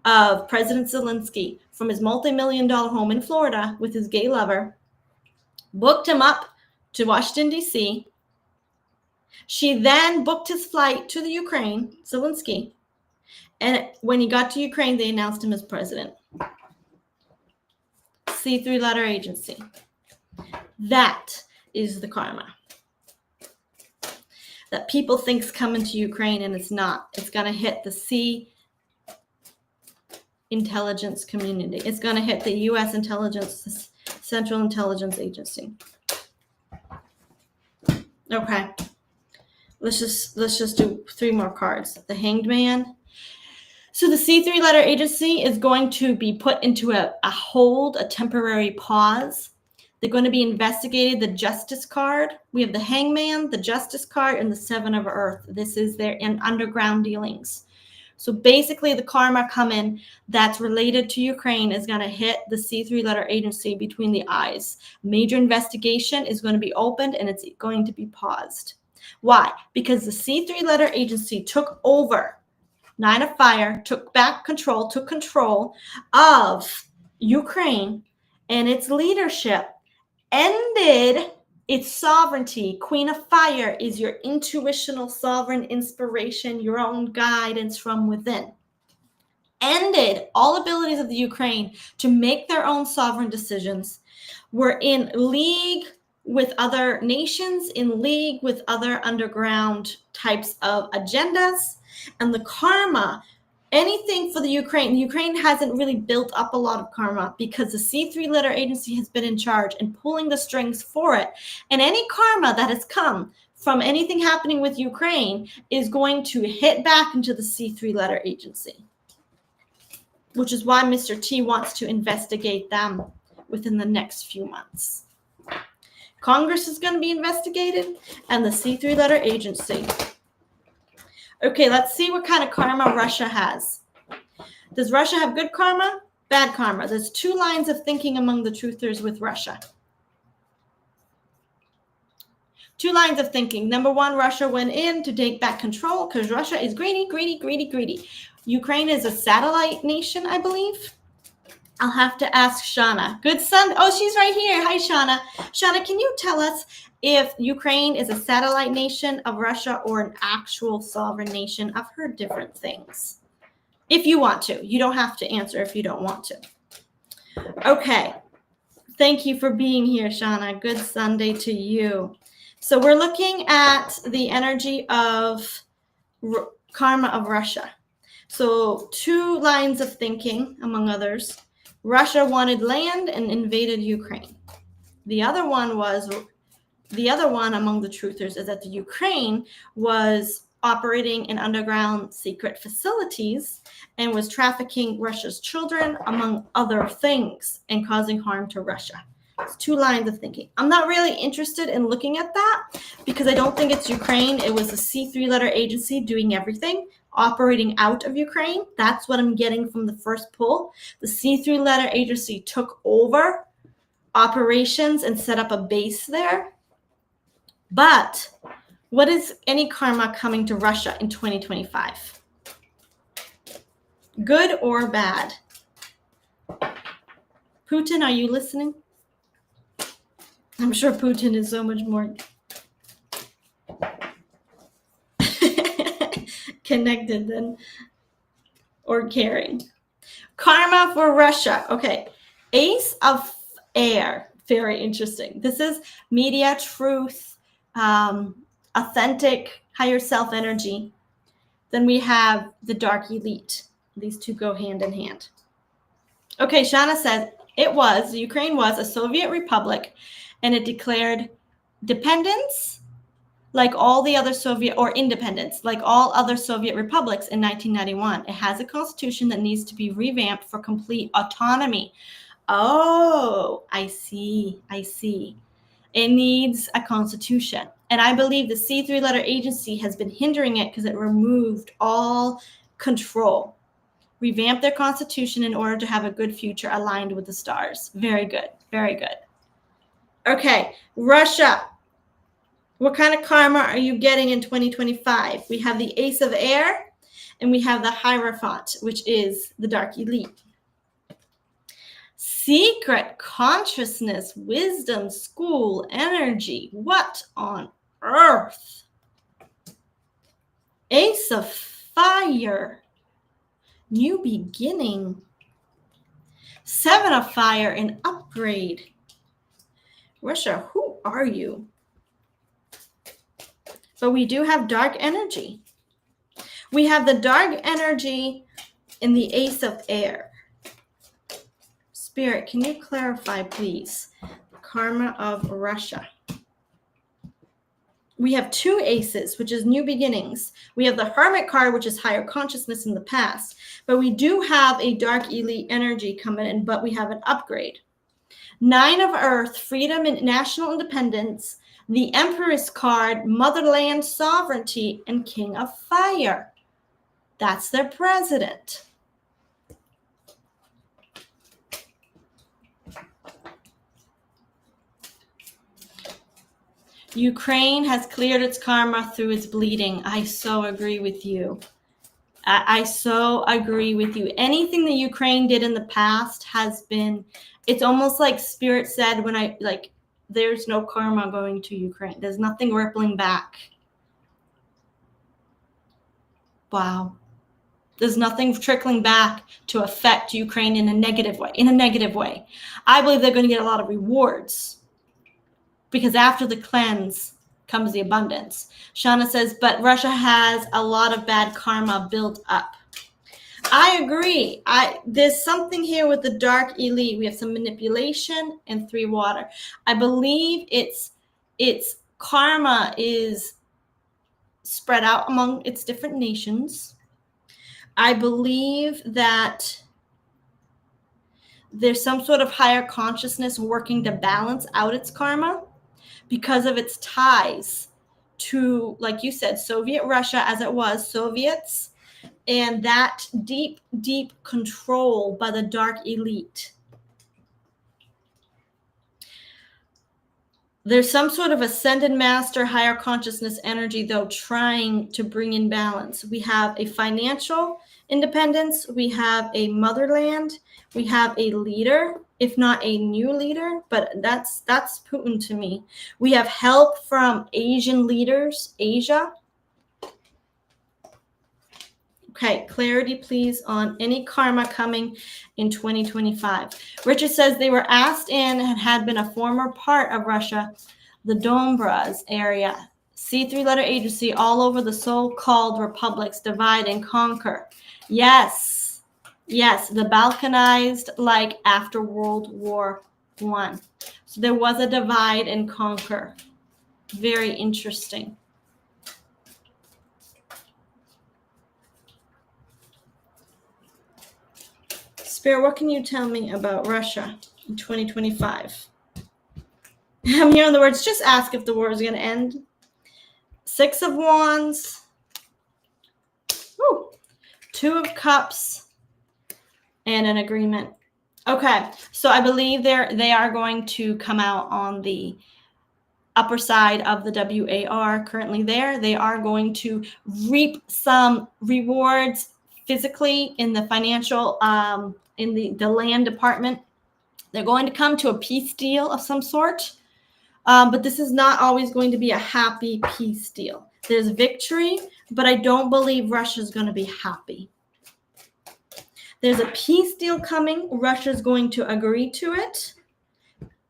of President Zelensky from his multi-million-dollar home in Florida with his gay lover, booked him up to Washington, D.C. She then booked his flight to the Ukraine, Zelensky. And when he got to Ukraine, they announced him as president. C 3-letter agency. That is the karma that people think's coming to Ukraine, and it's not. It's going to hit the C intelligence community. It's going to hit the U.S. intelligence, Central Intelligence Agency. Okay. Let's just do 3 more cards. The Hanged Man. So the C 3-letter agency is going to be put into a hold, a temporary pause. They're going to be investigated. The Justice card. We have the Hangman, the Justice card, and the 7 of Earth. This is their underground dealings. So basically the karma coming that's related to Ukraine is going to hit the C3 letter agency between the eyes. Major investigation is going to be opened and it's going to be paused. Why? Because the C3 letter agency took over, 9 of fire, took control of Ukraine, and its leadership ended its sovereignty. Queen of Fire is your intuitional sovereign inspiration, your own guidance from within. Ended all abilities of the Ukraine to make their own sovereign decisions. We're in league with other nations, in league with other underground types of agendas, and the karma, anything for the Ukraine hasn't really built up a lot of karma because the C3 letter agency has been in charge and pulling the strings for it. And any karma that has come from anything happening with Ukraine is going to hit back into the C3 letter agency, which is why Mr. T wants to investigate them within the next few months. Congress is going to be investigated and the C3 letter agency. Okay, let's see what kind of karma Russia has. Does Russia have good karma? Bad karma. There's 2 lines of thinking among the truthers with Russia. 2 lines of thinking. Number 1, Russia went in to take back control because Russia is greedy, greedy, greedy, greedy. Ukraine is a satellite nation, I believe. I'll have to ask Shauna. Good son. Oh, she's right here. Hi, Shauna. Shauna, can you tell us if Ukraine is a satellite nation of Russia or an actual sovereign nation? I've heard different things. If you want to. You don't have to answer if you don't want to. Okay. Thank you for being here, Shauna. Good Sunday to you. So we're looking at the energy of karma of Russia. So 2 lines of thinking, among others. Russia wanted land and invaded Ukraine. The other one among the truthers is that the Ukraine was operating in underground secret facilities and was trafficking Russia's children, among other things, and causing harm to Russia. It's 2 lines of thinking. I'm not really interested in looking at that because I don't think it's Ukraine. It was a C3 letter agency doing everything, operating out of Ukraine. That's what I'm getting from the first pull. The C3 letter agency took over operations and set up a base there. But what is any karma coming to Russia in 2025? Good or bad? Putin, are you listening? I'm sure Putin is so much more connected than or caring. Karma for Russia. Okay. Ace of Air. Very interesting. This is media, truth, authentic, higher self energy. Then we have the dark elite. These 2 go hand in hand. Okay, Shauna says Ukraine was a Soviet republic and it declared dependence like all the other independence, like all other Soviet republics in 1991. It has a constitution that needs to be revamped for complete autonomy. Oh, I see. It needs a constitution. And I believe the C3 letter agency has been hindering it because it removed all control. Revamp their constitution in order to have a good future aligned with the stars. Very good. Very good. Okay, Russia. What kind of karma are you getting in 2025? We have the Ace of Air and we have the Hierophant, which is the dark elite. Secret consciousness, wisdom, school, energy. What on earth? Ace of Fire. New beginning. 7 of Fire, an upgrade. Russia, who are you? But we do have dark energy. We have the dark energy in the Ace of Air. Spirit, can you clarify, please? Karma of Russia. We have 2 aces, which is new beginnings. We have the Hermit card, which is higher consciousness in the past. But we do have a dark elite energy coming in, but we have an upgrade. 9 of Earth, freedom and national independence. The Empress card, motherland sovereignty, and King of Fire. That's their president. Ukraine has cleared its karma through its bleeding. I so agree with you. I so agree with you. Anything that Ukraine did in the past has been, it's almost like Spirit said when there's no karma going to Ukraine. There's nothing rippling back. Wow. There's nothing trickling back to affect Ukraine in a negative way. I believe they're going to get a lot of rewards because after the cleanse comes the abundance. Shauna says, but Russia has a lot of bad karma built up. I agree. There's something here with the dark elite. We have some manipulation and 3 water. I believe its karma is spread out among its different nations. I believe that there's some sort of higher consciousness working to balance out its karma because of its ties to, like you said, Soviet Russia as it was, Soviets, and that deep, deep control by the dark elite. There's some sort of ascended master, higher consciousness energy, though, trying to bring in balance. We have a financial independence. We have a motherland. We have a leader, if not a new leader, but that's Putin to me. We have help from Asian leaders, Asia. Okay, clarity, please, on any karma coming in 2025. Richard says they were asked in and had been a former part of Russia, the Donbass area. C3 letter agency all over the so-called republics, divide and conquer. Yes, the Balkanized like after World War I. So there was a divide and conquer. Very interesting. Spirit, what can you tell me about Russia in 2025? I'm hearing the words, just ask if the war is going to end. 6 of Wands. Woo. 2 of Cups. And an agreement. Okay, so I believe they are going to come out on the upper side of the WAR currently there. They are going to reap some rewards physically in the financial in the land department. They're going to come to a peace deal of some sort, but this is not always going to be a happy peace deal. There's victory, but I don't believe Russia's going to be happy. There's a peace deal coming. Russia's going to agree to it,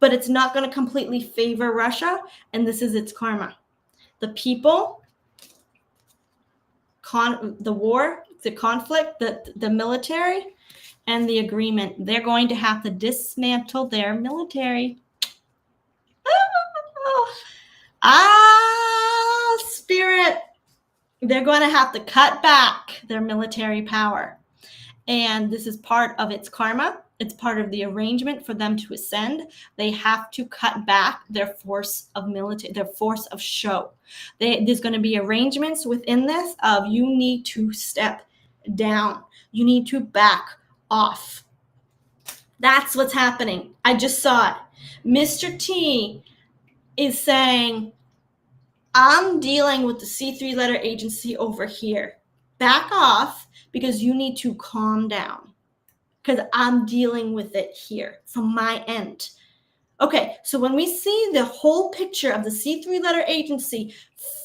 but it's not going to completely favor Russia, and this is its karma. The people, the war, the conflict, the military, and the agreement. They're going to have to dismantle their military. Spirit. They're going to have to cut back their military power. And this is part of its karma. It's part of the arrangement for them to ascend. They have to cut back their force of military, their force of show. There's going to be arrangements within this of you need to step down. You need to back off. That's what's happening. I just saw it. Mr. T is saying, I'm dealing with the C3 letter agency over here. Back off because you need to calm down because I'm dealing with it here from my end. Okay, so when we see the whole picture of the C3 letter agency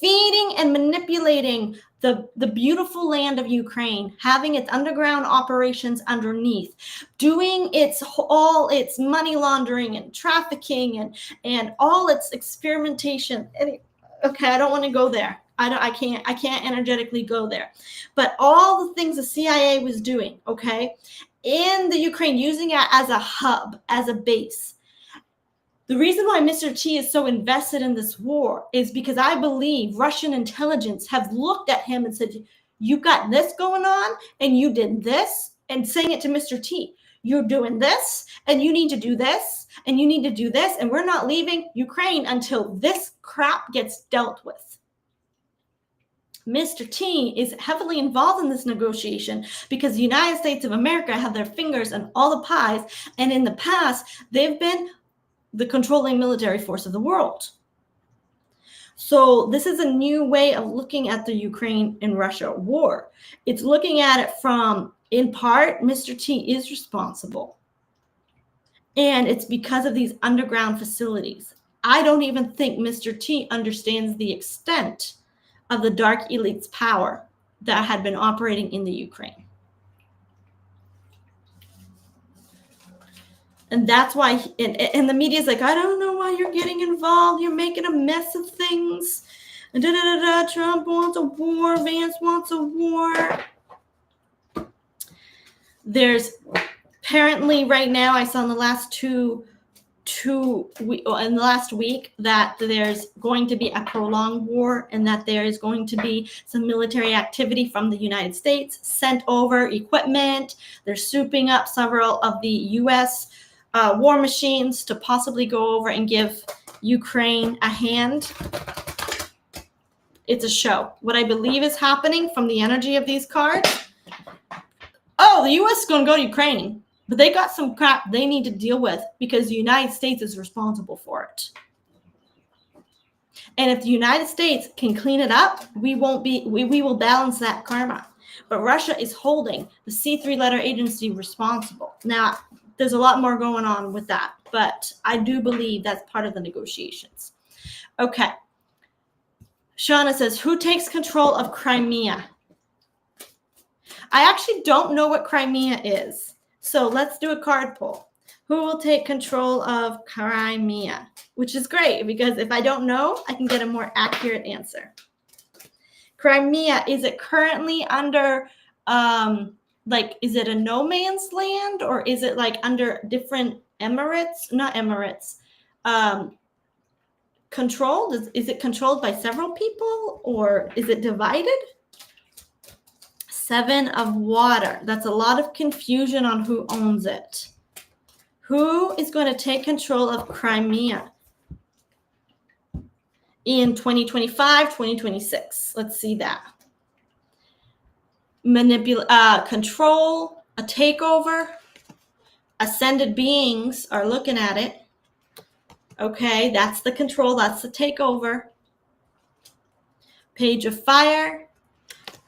feeding and manipulating the beautiful land of Ukraine, having its underground operations underneath, doing all its money laundering and trafficking and all its experimentation. Okay, I don't want to go there. I can't energetically go there. But all the things the CIA was doing, okay, in the Ukraine, using it as a hub, as a base. The reason why Mr. T is so invested in this war is because I believe Russian intelligence have looked at him and said, you got this going on and you did this, and saying it to Mr. T. You're doing this and you need to do this and you need to do this, and we're not leaving Ukraine until this crap gets dealt with. Mr. T is heavily involved in this negotiation because the United States of America have their fingers in all the pies, and in the past, they've been the controlling military force of the world. So this is a new way of looking at the Ukraine and Russia war. It's looking at it from, in part, Mr. T is responsible. And it's because of these underground facilities. I don't even think Mr. T understands the extent of the dark elite's power that had been operating in the Ukraine. And that's why, and the media is like, I don't know why you're getting involved. You're making a mess of things. Trump wants a war. Vance wants a war. There's apparently right now, I saw in the last in the last week that there's going to be a prolonged war, and that there is going to be some military activity from the United States sent over equipment. They're souping up several of the U.S. War machines to possibly go over and give Ukraine a hand. It's a show. What I believe is happening from the energy of these cards. Oh, the U.S. is going to go to Ukraine, but they got some crap they need to deal with because the United States is responsible for it. And if the United States can clean it up, we will balance that karma. But Russia is holding the C3 letter agency responsible. Now, there's a lot more going on with that, but I do believe that's part of the negotiations. Okay. Shauna says, who takes control of Crimea? I actually don't know what Crimea is. So let's do a card pull. Who will take control of Crimea? Which is great, because if I don't know, I can get a more accurate answer. Crimea, is it currently under, is it a no man's land, or is it like under different emirates? Not emirates. Controlled? Is it controlled by several people, or is it divided? 7 of water. That's a lot of confusion on who owns it. Who is going to take control of Crimea in 2025, 2026? Let's see that. Control, a takeover. Ascended beings are looking at it. Okay, that's the control. That's the takeover. Page of fire.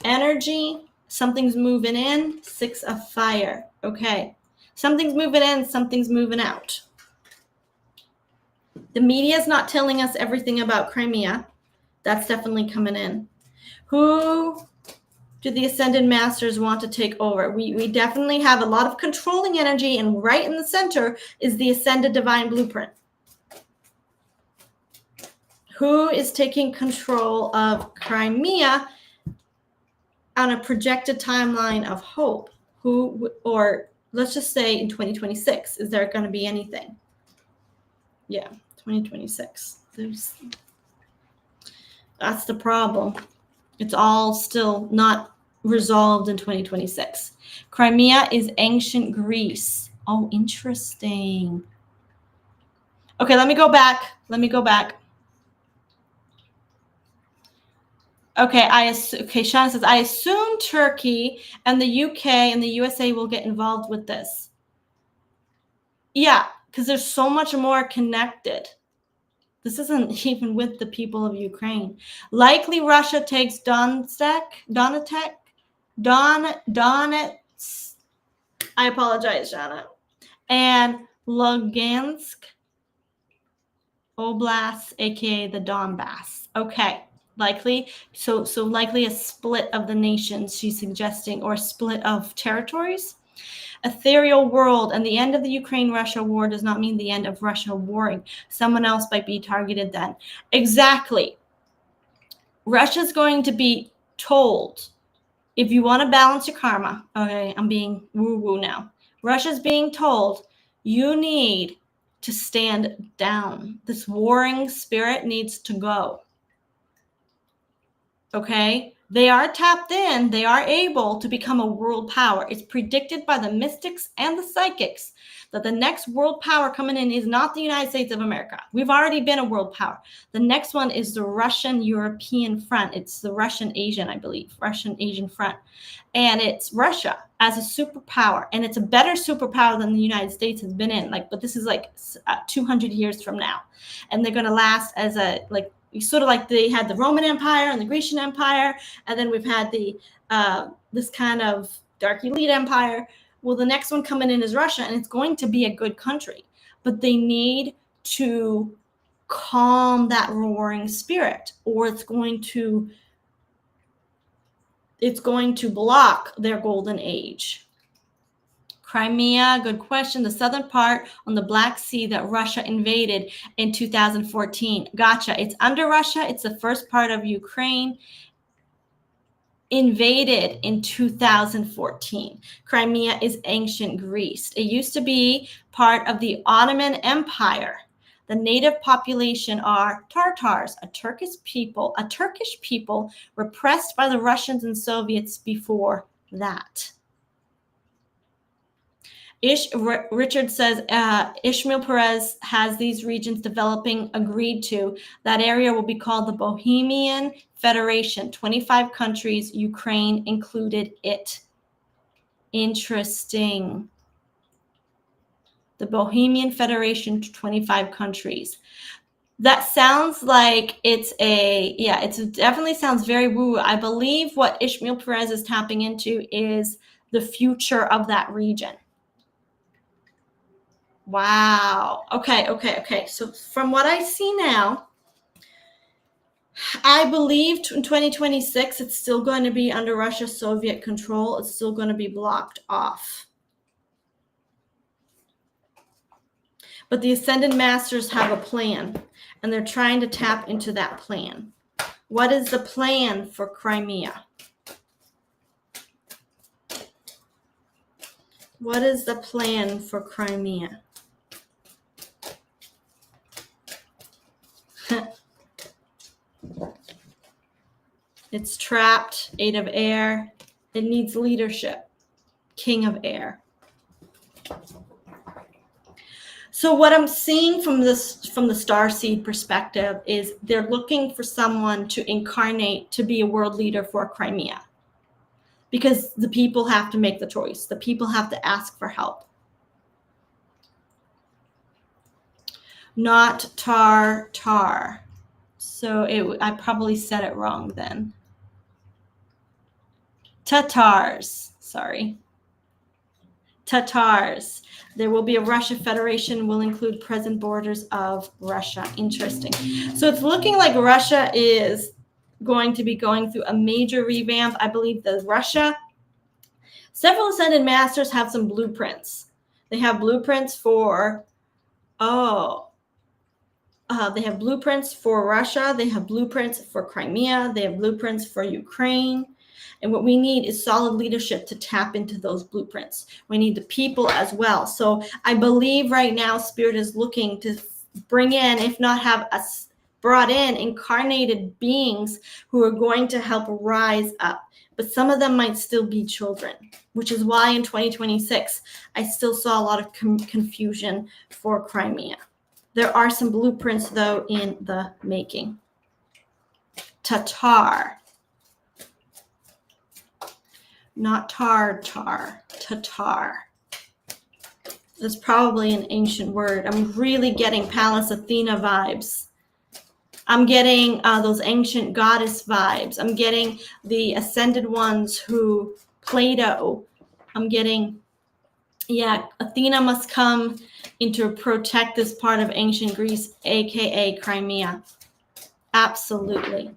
Energy. Something's moving in. 6 of fire. Okay. Something's moving in. Something's moving out. The media is not telling us everything about Crimea. That's definitely coming in. Who do the Ascended Masters want to take over? We definitely have a lot of controlling energy, and right in the center is the Ascended Divine Blueprint. Who is taking control of Crimea on a projected timeline of hope? Who, or let's just say in 2026, is there going to be anything? Yeah, 2026. That's the problem. It's all still not resolved in 2026. Crimea is ancient Greece. Oh, interesting. Okay, let me go back. Okay, Shauna says, I assume Turkey and the UK and the USA will get involved with this. Yeah, because there's so much more connected. This isn't even with the people of Ukraine. Likely Russia takes Donetsk. I apologize, Shauna. And Lugansk Oblast, aka the Donbass. Okay. Likely, so likely a split of the nations she's suggesting, or a split of territories. Ethereal world, and the end of the Ukraine-Russia war does not mean the end of Russia warring. Someone else might be targeted then. Exactly. Russia's going to be told, if you want to balance your karma, okay, I'm being woo-woo now. Russia's being told, you need to stand down. This warring spirit needs to go. Okay, they are tapped in. They are able to become a world power. It's predicted by the mystics and the psychics that the next world power coming in is not the United States of America. We've already been a world power. The next one is the Russian-European front. It's the Russian-Asian, I believe, Russian-Asian front. And it's Russia as a superpower. And it's a better superpower than the United States has been in. But this is 200 years from now. And they're going to last as sort of like they had the Roman Empire and the Grecian Empire. And then we've had this kind of dark elite empire. Well, the next one coming in is Russia, and it's going to be a good country. But they need to calm that roaring spirit, or it's going to block their golden age. Crimea, good question. The southern part on the Black Sea that Russia invaded in 2014. Gotcha. It's under Russia. It's the first part of Ukraine. Invaded in 2014. Crimea is ancient Greece. It used to be part of the Ottoman Empire. The native population are Tartars, a Turkish people repressed by the Russians and Soviets before that. Richard says, Ishmael Perez has these regions developing agreed to. That area will be called the Bohemian Federation. 25 countries, Ukraine included it. Interesting. The Bohemian Federation, 25 countries. That sounds like it definitely sounds very woo. I believe what Ishmael Perez is tapping into is the future of that region. Wow. Okay. So from what I see now, I believe in 2026, it's still going to be under Russia-Soviet control. It's still going to be blocked off. But the Ascended Masters have a plan, and they're trying to tap into that plan. What is the plan for Crimea? What is the plan for Crimea? It's trapped, 8 of air. It needs leadership, King of air. So what I'm seeing from the starseed perspective is they're looking for someone to incarnate to be a world leader for Crimea. Because the people have to make the choice. The people have to ask for help. Not Tar. So I probably said it wrong then. Tatars. Sorry. Tatars. There will be a Russia Federation, will include present borders of Russia. Interesting. So it's looking like Russia is going to be going through a major revamp. I believe that Russia, several Ascended Masters have some blueprints. They have blueprints for, they have blueprints for Russia. They have blueprints for Crimea. They have blueprints for Ukraine. And what we need is solid leadership to tap into those blueprints. We need the people as well. So I believe right now Spirit is looking to bring in, if not have us brought in, incarnated beings who are going to help rise up. But some of them might still be children, which is why in 2026, I still saw a lot of confusion for Crimea. There are some blueprints, though, in the making. Tatar. Not Tatar. That's probably an ancient word. I'm really getting Pallas Athena vibes. I'm getting those ancient goddess vibes. I'm getting the ascended ones who Plato. I'm getting, Athena must come in to protect this part of ancient Greece, aka Crimea. Absolutely.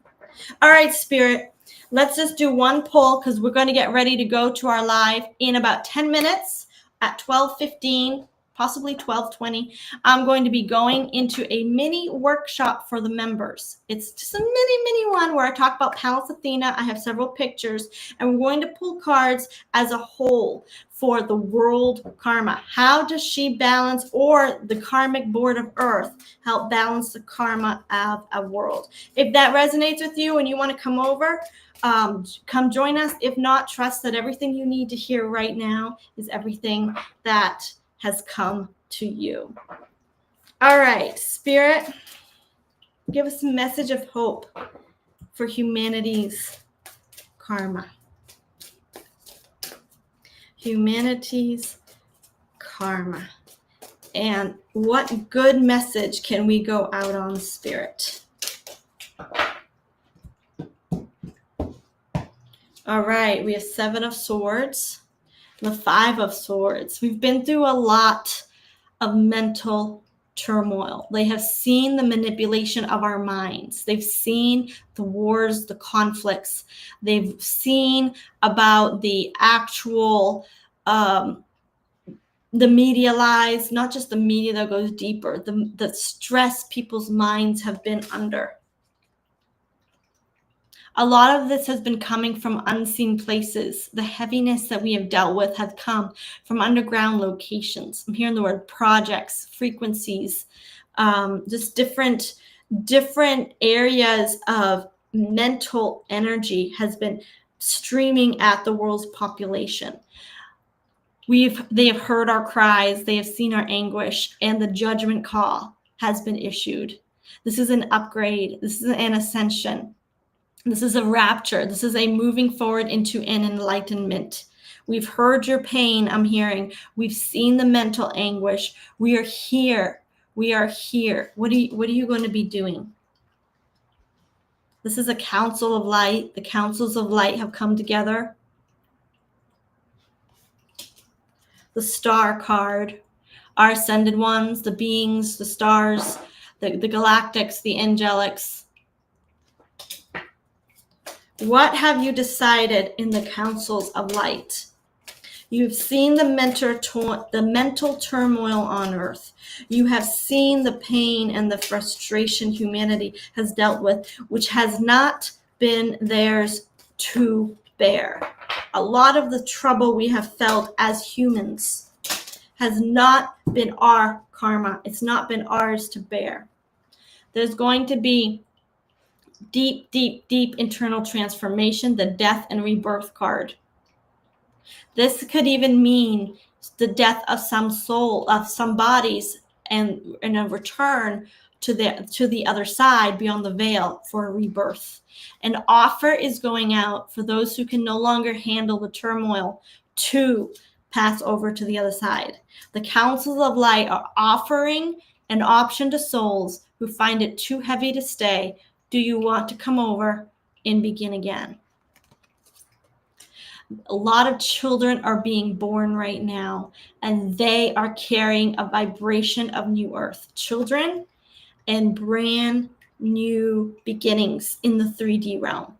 All right, Spirit. Let's just do one poll because we're going to get ready to go to our live in about 10 minutes at 12:15, possibly 12:20. I'm going to be going into a mini workshop for the members. It's just a mini one where I talk about Pallas Athena. I have several pictures, and we're going to pull cards as a whole for the world karma. How does she balance, or the karmic board of earth help balance the karma of a world? If that resonates with you and you want to come over, come join us. If not, trust that everything you need to hear right now is everything that has come to you. All right, Spirit, give us a message of hope for humanity's karma. Humanity's karma. And what good message can we go out on, Spirit? All right, we have 7 of Swords, the 5 of Swords. We've been through a lot of mental turmoil. They have seen the manipulation of our minds. They've seen the wars, the conflicts. They've seen about the actual, the media lies, not just the media that goes deeper, the stress people's minds have been under. A lot of this has been coming from unseen places. The heaviness that we have dealt with has come from underground locations. I'm hearing the word projects, frequencies, just different areas of mental energy has been streaming at the world's population. They have heard our cries, they have seen our anguish, and the judgment call has been issued. This is an upgrade. This is an ascension. This is a rapture. This is a moving forward into an enlightenment. We've heard your pain, I'm hearing. We've seen the mental anguish. We are here. We are here. What are you going to be doing? This is a council of light. The councils of light have come together. The star card, our ascended ones, the beings, the stars, the galactics, the angelics. What have you decided in the councils of light? You've seen the mental turmoil on earth. You have seen the pain and the frustration humanity has dealt with, which has not been theirs to bear. A lot of the trouble we have felt as humans has not been our karma. It's not been ours to bear. There's going to be deep, deep, deep internal transformation, the death and rebirth card. This could even mean the death of some soul, of some bodies, and a return to the other side beyond the veil for a rebirth. An offer is going out for those who can no longer handle the turmoil to pass over to the other side. The councils of light are offering an option to souls who find it too heavy to stay. Do you want to come over and begin again? A lot of children are being born right now, and they are carrying a vibration of new earth. Children and brand new beginnings in the 3D realm.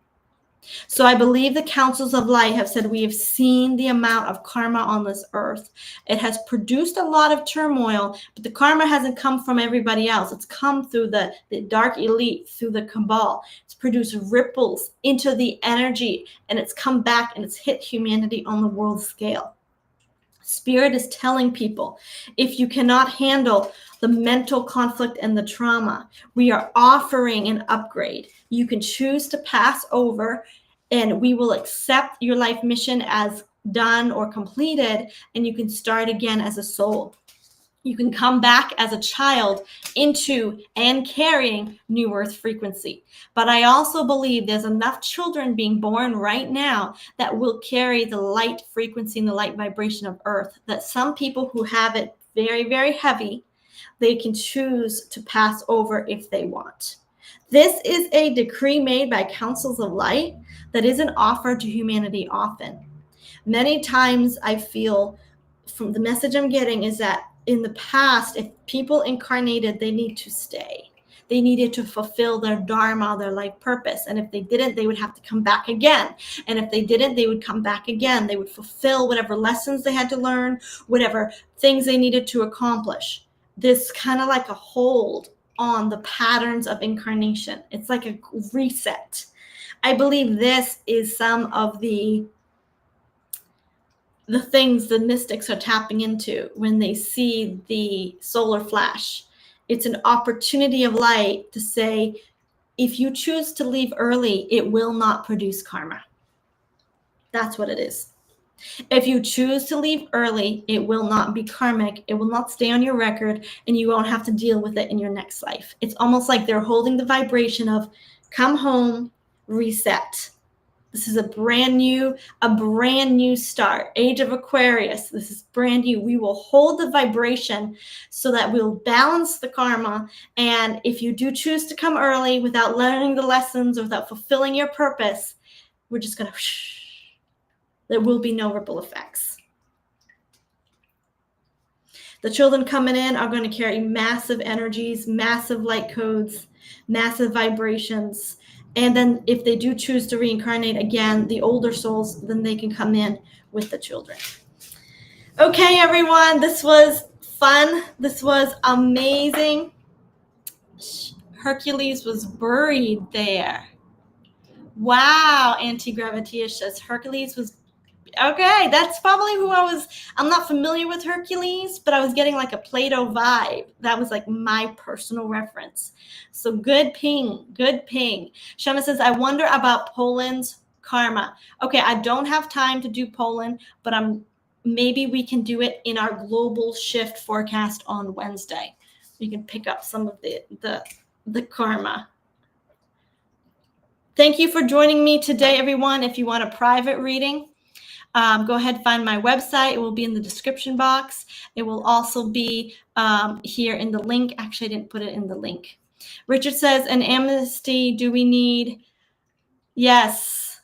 So I believe the councils of light have said we have seen the amount of karma on this earth. It has produced a lot of turmoil, but the karma hasn't come from everybody else. It's come through the dark elite, through the cabal. It's produced ripples into the energy, and it's come back and it's hit humanity on the world scale. Spirit is telling people, if you cannot handle the mental conflict and the trauma, we are offering an upgrade. You can choose to pass over, and we will accept your life mission as done or completed, and you can start again as a soul. You can come back as a child into and carrying new earth frequency. But I also believe there's enough children being born right now that will carry the light frequency and the light vibration of earth, that some people who have it very, very heavy, they can choose to pass over if they want. This is a decree made by councils of light that isn't offered to humanity often. Many times I feel from the message I'm getting is that in the past, if people incarnated, they need to stay. They needed to fulfill their dharma, their life purpose. And if they didn't, they would have to come back again. And if they didn't, they would come back again. They would fulfill whatever lessons they had to learn, whatever things they needed to accomplish. This kind of like a hold on the patterns of incarnation. It's like a reset. I believe this is some of the things the mystics are tapping into when they see the solar flash. It's an opportunity of light to say, if you choose to leave early, it will not produce karma. That's what it is. If you choose to leave early, it will not be karmic. It will not stay on your record, and you won't have to deal with it in your next life. It's almost like they're holding the vibration of come home, reset. This is a brand new start. Age of Aquarius. This is brand new. We will hold the vibration so that we'll balance the karma. And if you do choose to come early without learning the lessons or without fulfilling your purpose, we're just going to, there will be no ripple effects. The children coming in are going to carry massive energies, massive light codes, massive vibrations. And then if they do choose to reincarnate again, the older souls, then they can come in with the children. Okay, everyone, this was fun. This was amazing. Hercules was buried there. Wow, Anti-Gravitious says Hercules was okay. That's probably who I'm not familiar with Hercules, but I was getting like a Plato vibe. That was like my personal reference. So good ping. Shema says, I wonder about Poland's karma. Okay, I don't have time to do Poland, but maybe we can do it in our global shift forecast on Wednesday. We can pick up some of the karma. Thank you for joining me today, everyone. If you want a private reading, go ahead and find my website. It will be in the description box. It will also be here in the link. Actually, I didn't put it in the link. Richard says, an amnesty do we need? Yes.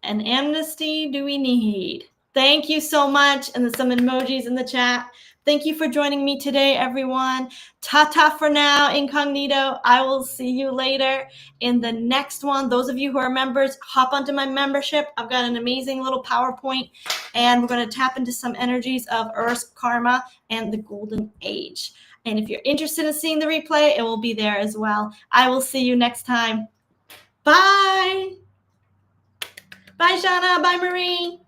An amnesty do we need? Thank you so much. And there's some emojis in the chat. Thank you for joining me today, everyone. Ta-ta for now, incognito. I will see you later in the next one. Those of you who are members, hop onto my membership. I've got an amazing little PowerPoint, and we're going to tap into some energies of Earth's karma and the golden age. And if you're interested in seeing the replay, it will be there as well. I will see you next time. Bye. Bye, Shauna. Bye, Marie.